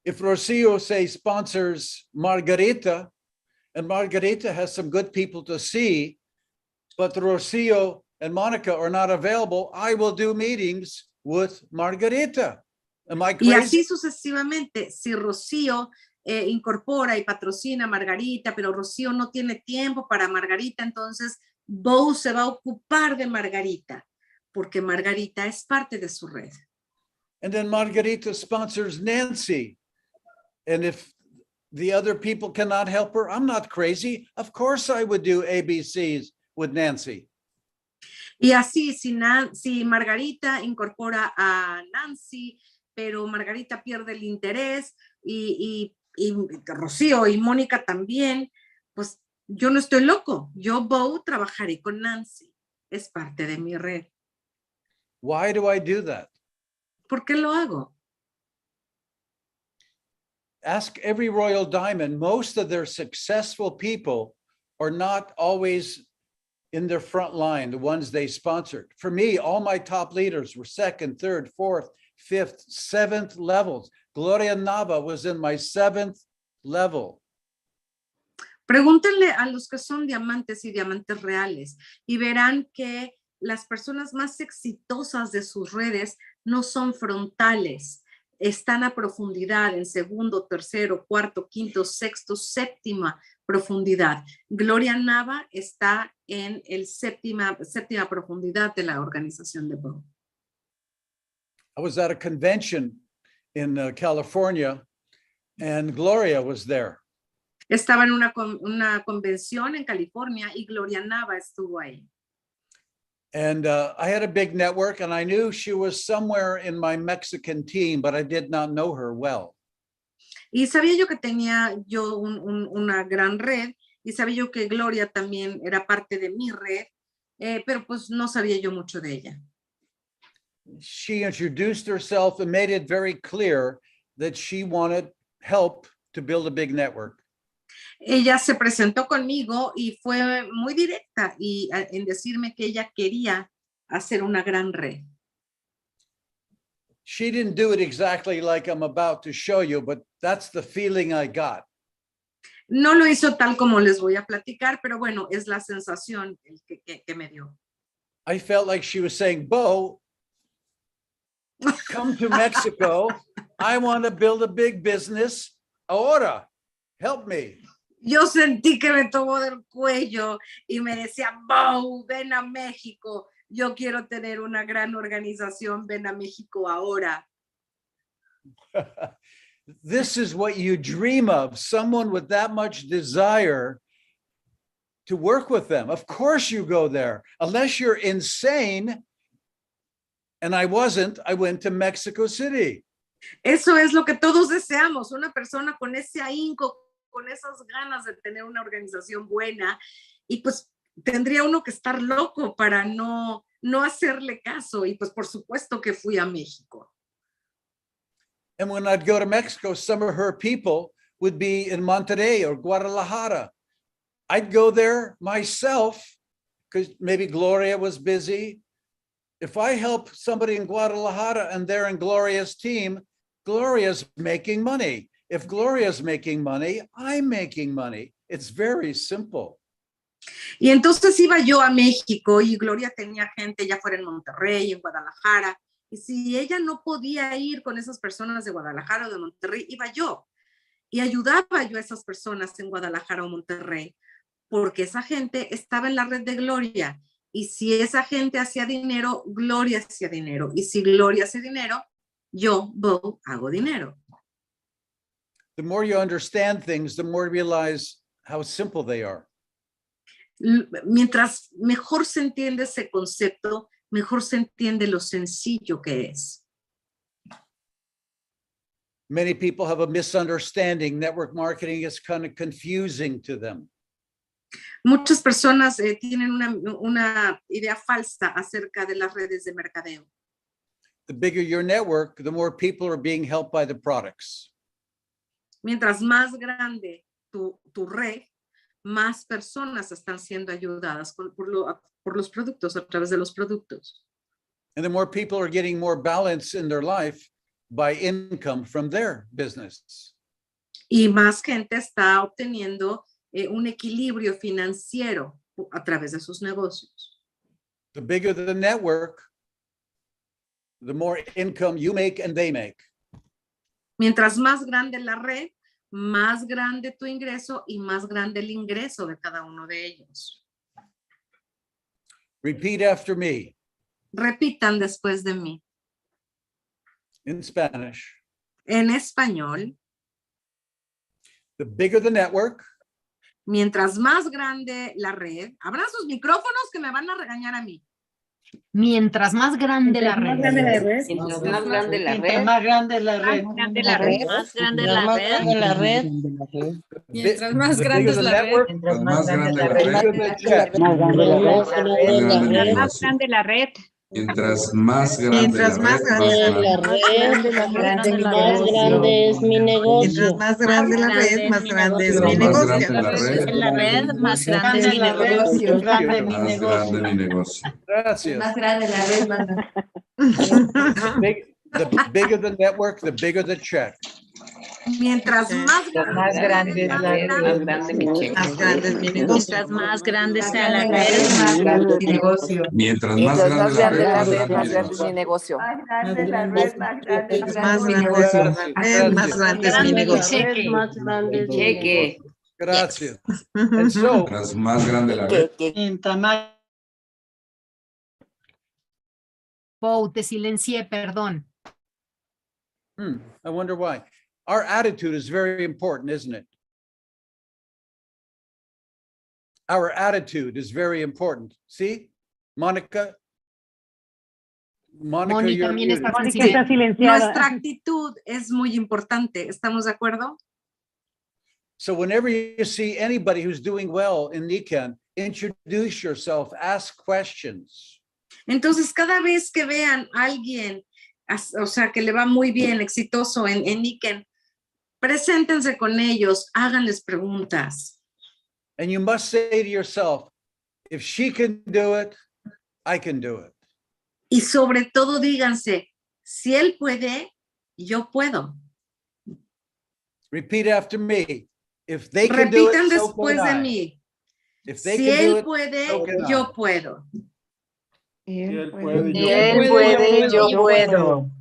[SPEAKER 3] If Rocio, say, sponsors Margarita, and Margarita has some good people to see, but Rocio and Monica are not available, I will do meetings with Margarita. Am I crazy?
[SPEAKER 2] Y así sucesivamente. Si Rocío incorpora y patrocina a Margarita, pero Rocío no tiene tiempo para Margarita, entonces Bo se va a ocupar de Margarita, porque Margarita es parte de su red.
[SPEAKER 3] And then Margarita sponsors Nancy. And if the other people cannot help her, I'm not crazy. Of course I would do ABCs with Nancy.
[SPEAKER 2] Y así, si Margarita incorpora a Nancy, pero Margarita pierde el interés y Rocío y Mónica también, pues yo no estoy loco. Yo, Bo, trabajaré con Nancy. Es parte de mi red.
[SPEAKER 3] Why do I do that?
[SPEAKER 2] ¿Por qué lo hago?
[SPEAKER 3] Ask every Royal Diamond. Most of their successful people are not always in their front line, the ones they sponsored. For me, all my top leaders were second, third, fourth, fifth, seventh levels. Gloria Nava was in my 7th level.
[SPEAKER 2] Pregúntenle a los que son diamantes y diamantes reales y verán que las personas más exitosas de sus redes no son frontales, están a profundidad en segundo, tercero, cuarto, quinto, sexto, séptima profundidad. Gloria Nava está en el séptima profundidad de la organización de Bo.
[SPEAKER 3] I was at a convention in California, and Gloria was there.
[SPEAKER 2] Estaba en una convención en California y Gloria Nava estuvo ahí.
[SPEAKER 3] And I had a big network, and I knew she was somewhere in my Mexican team, but I did not know her well.
[SPEAKER 2] Y sabía yo que tenía yo una gran red, y sabía yo que Gloria también era parte de mi red, pero pues no sabía yo mucho de ella.
[SPEAKER 3] She introduced herself and made it very clear that she wanted help to build a big network.
[SPEAKER 2] Ella se presentó conmigo y fue muy directa en decirme que ella quería hacer una gran red.
[SPEAKER 3] She didn't do it exactly like I'm about to show you, but that's the feeling I got.
[SPEAKER 2] No lo hizo tal como les voy a platicar, pero bueno, es la sensación que me dio.
[SPEAKER 3] I felt like she was saying, Bo, come to Mexico. I want to build a big business. Ahora, help me.
[SPEAKER 2] Yo sentí que me tomó del cuello y me decía, Bo, ven a México. Yo quiero tener una gran organización. Ven a México ahora.
[SPEAKER 3] This is what you dream of, someone with that much desire to work with them. Of course you go there, unless you're insane. And I wasn't. I went to Mexico City.
[SPEAKER 2] Eso es lo que todos deseamos, una persona con ese ahínco, con esas ganas de tener una organización buena, y pues tendría uno que estar loco para no hacerle caso, y pues por supuesto que fui a México.
[SPEAKER 3] And when I'd go to Mexico, some of her people would be in Monterrey or Guadalajara. I'd go there myself because maybe Gloria was busy. If I help somebody in Guadalajara and they're in Gloria's team, Gloria's making money. If Gloria's making money, I'm making money. It's very simple.
[SPEAKER 2] Y entonces iba yo a México y Gloria tenía gente ya fuera en Monterrey, en Guadalajara, Y si ella no podía ir con esas personas de Guadalajara o de Monterrey, iba yo. Y ayudaba yo a esas personas en Guadalajara o Monterrey, porque esa gente estaba en la red de Gloria. Y si esa gente hacía dinero, Gloria hacía dinero. Y si Gloria hace dinero, yo, Bo, hago dinero.
[SPEAKER 3] The more you understand things, the more you realize how simple they are.
[SPEAKER 2] Mientras mejor se entiende ese concepto, mejor se entiende lo sencillo que es.
[SPEAKER 3] Many people have a misunderstanding. Network marketing is kind of confusing to them.
[SPEAKER 2] Muchas personas tienen una idea falsa acerca de las redes de mercadeo.
[SPEAKER 3] The bigger your network, the more people are being helped by the products.
[SPEAKER 2] Mientras más grande tu red, más personas están siendo ayudadas por los productos, a través de los productos.
[SPEAKER 3] And the more people are getting more balance in their life by income from their business.
[SPEAKER 2] Y más gente está obteniendo un equilibrio financiero a través de sus negocios.
[SPEAKER 3] The bigger the network, the more income you make and they make.
[SPEAKER 2] Mientras más grande la red, más grande tu ingreso y más grande el ingreso de cada uno de ellos.
[SPEAKER 3] Repeat after me.
[SPEAKER 2] Repitan después de mí.
[SPEAKER 3] In Spanish.
[SPEAKER 2] En español.
[SPEAKER 3] The bigger the network.
[SPEAKER 2] Mientras más grande la red, abran sus micrófonos que me van a regañar a mí.
[SPEAKER 12] Mientras más grande la red.
[SPEAKER 10] Mientras más grande la red.
[SPEAKER 7] Más grande la red.
[SPEAKER 9] Más grande la red. Más grande la red.
[SPEAKER 3] Mientras más grande la red.
[SPEAKER 7] Mientras más grande la red.
[SPEAKER 9] Más grande la red.
[SPEAKER 14] Mientras más grande la red,
[SPEAKER 9] más grande es mi negocio.
[SPEAKER 7] Mientras más grande la red, más grande es mi negocio.
[SPEAKER 9] La red, más grande es mi negocio.
[SPEAKER 14] más grande mi negocio.
[SPEAKER 3] Gracias.
[SPEAKER 2] Más grande la red, más grande.
[SPEAKER 3] The bigger the network, the bigger the check.
[SPEAKER 2] Mientras más grande
[SPEAKER 10] la red, más grande mi cheque.
[SPEAKER 7] Más grande es mi negocio.
[SPEAKER 9] Mientras más grande sea la red,
[SPEAKER 2] más grande mi negocio.
[SPEAKER 14] Mientras más grande la red, más grande
[SPEAKER 11] más
[SPEAKER 14] mi
[SPEAKER 11] grande es mi
[SPEAKER 14] negocio.
[SPEAKER 11] negocio.
[SPEAKER 2] Más grande la red, más grande
[SPEAKER 7] Más
[SPEAKER 2] mi
[SPEAKER 7] grande
[SPEAKER 2] negocio.
[SPEAKER 7] la red, más grande es mi negocio.
[SPEAKER 9] más grande es mi
[SPEAKER 10] Cheque.
[SPEAKER 3] Gracias. And so,
[SPEAKER 14] Mientras más grande la red,
[SPEAKER 7] Mientras más
[SPEAKER 12] Bo, te silencié, perdón.
[SPEAKER 3] I wonder why. Our attitude is very important, isn't it? Our attitude is very important. See, Monica?
[SPEAKER 12] Mónica
[SPEAKER 3] you're
[SPEAKER 12] también
[SPEAKER 3] muted.
[SPEAKER 12] está silenciada.
[SPEAKER 2] Nuestra actitud es muy importante. ¿Estamos de acuerdo?
[SPEAKER 3] So whenever you see anybody who's doing well in Nikan, introduce yourself, ask questions.
[SPEAKER 2] Entonces, cada vez que vean a alguien, o sea, que le va muy bien, exitoso en Niken, preséntense con ellos, háganles preguntas.
[SPEAKER 3] And you must say to yourself, if she can do it, I can do it.
[SPEAKER 2] Y sobre todo díganse, si él puede, yo puedo.
[SPEAKER 3] Repeat after me. If they can do
[SPEAKER 2] Repitan
[SPEAKER 3] it, so
[SPEAKER 2] después
[SPEAKER 3] can
[SPEAKER 2] de
[SPEAKER 3] I.
[SPEAKER 2] mí.
[SPEAKER 3] If they
[SPEAKER 2] Si
[SPEAKER 3] can do
[SPEAKER 2] él
[SPEAKER 3] it,
[SPEAKER 2] puede,
[SPEAKER 3] so can I.
[SPEAKER 2] yo puedo.
[SPEAKER 7] Y él
[SPEAKER 11] puede,
[SPEAKER 7] yo puedo.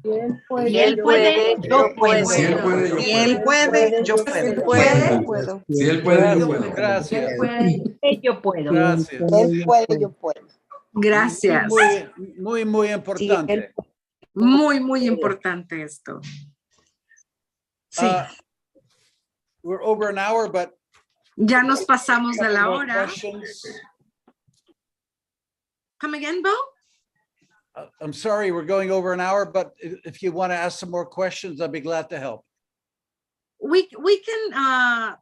[SPEAKER 9] Y él puede, yo puedo.
[SPEAKER 14] si él puede, yo
[SPEAKER 7] Si él puede, yo puedo.
[SPEAKER 14] puedo. Si él puede, yo puedo.
[SPEAKER 3] Gracias.
[SPEAKER 9] Yo puedo.
[SPEAKER 3] Gracias.
[SPEAKER 11] Él puede, yo puedo.
[SPEAKER 2] Gracias.
[SPEAKER 3] Muy importante.
[SPEAKER 2] Muy importante esto.
[SPEAKER 7] Sí.
[SPEAKER 3] We're over an hour, but
[SPEAKER 2] Ya nos pasamos de la
[SPEAKER 3] more
[SPEAKER 2] hora.
[SPEAKER 3] questions.
[SPEAKER 2] Come again, Bo?
[SPEAKER 3] I'm sorry, we're going over an hour, but if you want to ask some more questions, I'd be glad to help.
[SPEAKER 2] We can,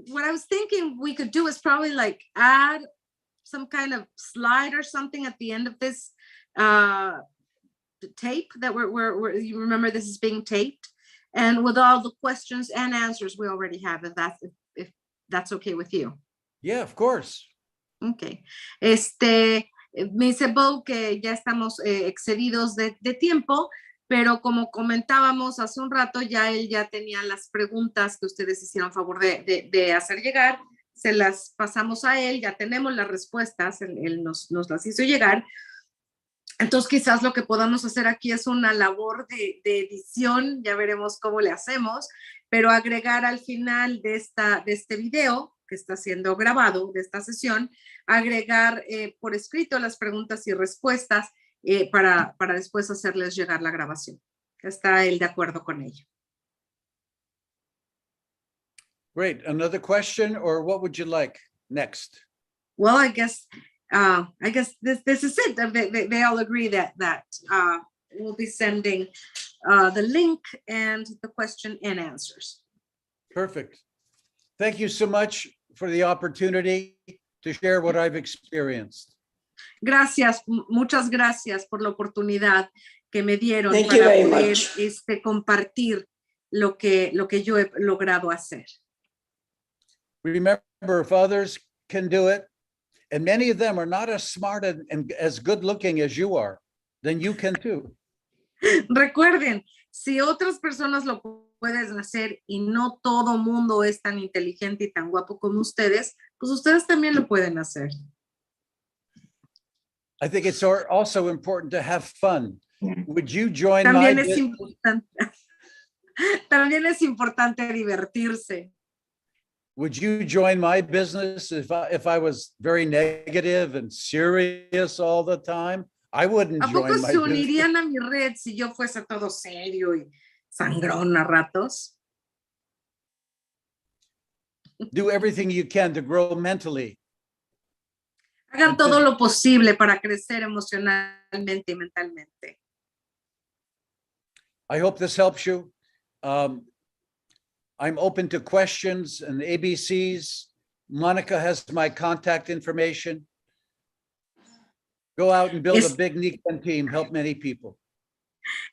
[SPEAKER 2] what I was thinking we could do is probably like add some kind of slide or something at the end of this tape that we're you remember this is being taped, and with all the questions and answers we already have, if that's okay with you.
[SPEAKER 3] Yeah, of course.
[SPEAKER 2] Okay. Me dice Bo que ya estamos excedidos de tiempo, pero como comentábamos hace un rato, ya él ya tenía las preguntas que ustedes hicieron favor de hacer llegar, se las pasamos a él, ya tenemos las respuestas, él nos las hizo llegar. Entonces quizás lo que podamos hacer aquí es una labor de edición, ya veremos cómo le hacemos, pero agregar al final de este video que está siendo grabado, de esta sesión, agregar por escrito las preguntas y respuestas para después hacerles llegar la grabación. ¿Está él de acuerdo con ello?
[SPEAKER 3] Great. Another question, or what would you like next?
[SPEAKER 2] Well, I guess this is it. They all agree that we'll be sending the link and the question and answers.
[SPEAKER 3] Perfect. Thank you so much for the opportunity to share what I've experienced.
[SPEAKER 2] Gracias, muchas gracias por la oportunidad que me dieron
[SPEAKER 7] Thank you
[SPEAKER 2] para
[SPEAKER 7] very
[SPEAKER 2] poder
[SPEAKER 7] much.
[SPEAKER 2] compartir lo que yo he logrado hacer.
[SPEAKER 3] Remember, if others can do it, and many of them are not as smart and as good looking as you are, then you can too.
[SPEAKER 2] Recuerden, si otras personas lo pueden hacer y no todo mundo es tan inteligente y tan guapo como ustedes, pues ustedes también lo pueden hacer.
[SPEAKER 3] I think it's also important to have fun. Would you join
[SPEAKER 2] También
[SPEAKER 3] my
[SPEAKER 2] es
[SPEAKER 3] business?
[SPEAKER 2] importante. También es importante divertirse.
[SPEAKER 3] Would you join my business if I was very negative and serious all the time? I wouldn't
[SPEAKER 2] ¿A poco
[SPEAKER 3] join my
[SPEAKER 2] se
[SPEAKER 3] business.
[SPEAKER 2] unirían a mi red si yo fuese todo serio y sangrón a ratos?
[SPEAKER 3] Do everything you can to grow mentally.
[SPEAKER 2] Hagan todo lo posible para crecer emocionalmente y mentalmente.
[SPEAKER 3] I hope this helps you. I'm open to questions and ABCs. Monica has my contact information. Go out and build a big Nikan team, help many people.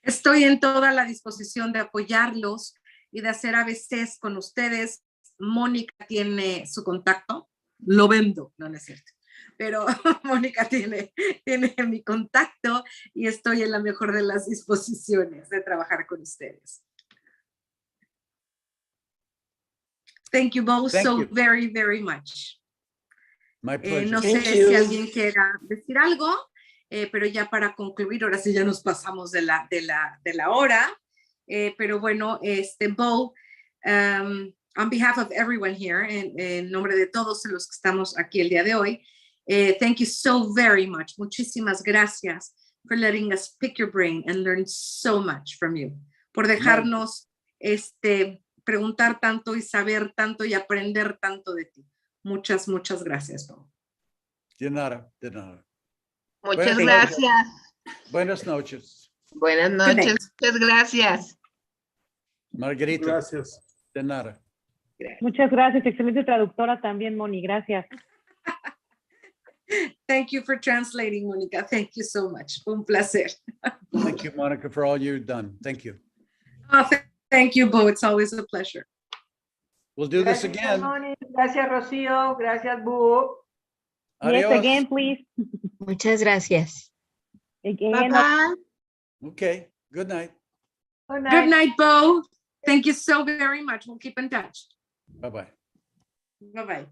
[SPEAKER 2] Estoy en toda la disposición de apoyarlos y de hacer ABCs con ustedes. Mónica tiene su contacto. Lo vendo, no es cierto. Pero Mónica tiene mi contacto y estoy en la mejor de las disposiciones de trabajar con ustedes. Thank you both very, very much.
[SPEAKER 3] My pleasure.
[SPEAKER 2] No sé si alguien quiera decir algo, pero ya para concluir, ahora sí ya nos pasamos de la hora. Pero bueno, Bo, on behalf of everyone here, en nombre de todos los que estamos aquí el día de hoy, thank you so very much. Muchísimas gracias for letting us pick your brain and learn so much from you. Por dejarnos preguntar tanto y saber tanto y aprender tanto de ti. Muchas, muchas gracias, Bo.
[SPEAKER 3] De nada, de nada.
[SPEAKER 13] Muchas gracias.
[SPEAKER 3] Buenas noches.
[SPEAKER 13] Buenas noches. Muchas gracias.
[SPEAKER 3] Margarita.
[SPEAKER 15] Gracias.
[SPEAKER 3] De nada.
[SPEAKER 5] Muchas gracias. Excelente traductora también, Moni. Gracias.
[SPEAKER 2] Thank you for translating, Mónica. Thank you so much. Un placer.
[SPEAKER 3] Thank you, Monica, for all you've done. Thank you.
[SPEAKER 2] Oh, thank you, Bo. It's always a pleasure.
[SPEAKER 3] We'll do this again.
[SPEAKER 1] Moni. Gracias, Rocío. Gracias, Bo.
[SPEAKER 5] Yes, again, please.
[SPEAKER 7] Muchas gracias.
[SPEAKER 5] Again.
[SPEAKER 1] Bye-bye.
[SPEAKER 3] Okay. Good night.
[SPEAKER 1] Good night.
[SPEAKER 2] Good night, Bo. Thank you so very much. We'll keep in touch.
[SPEAKER 3] Bye-bye.
[SPEAKER 2] Bye-bye.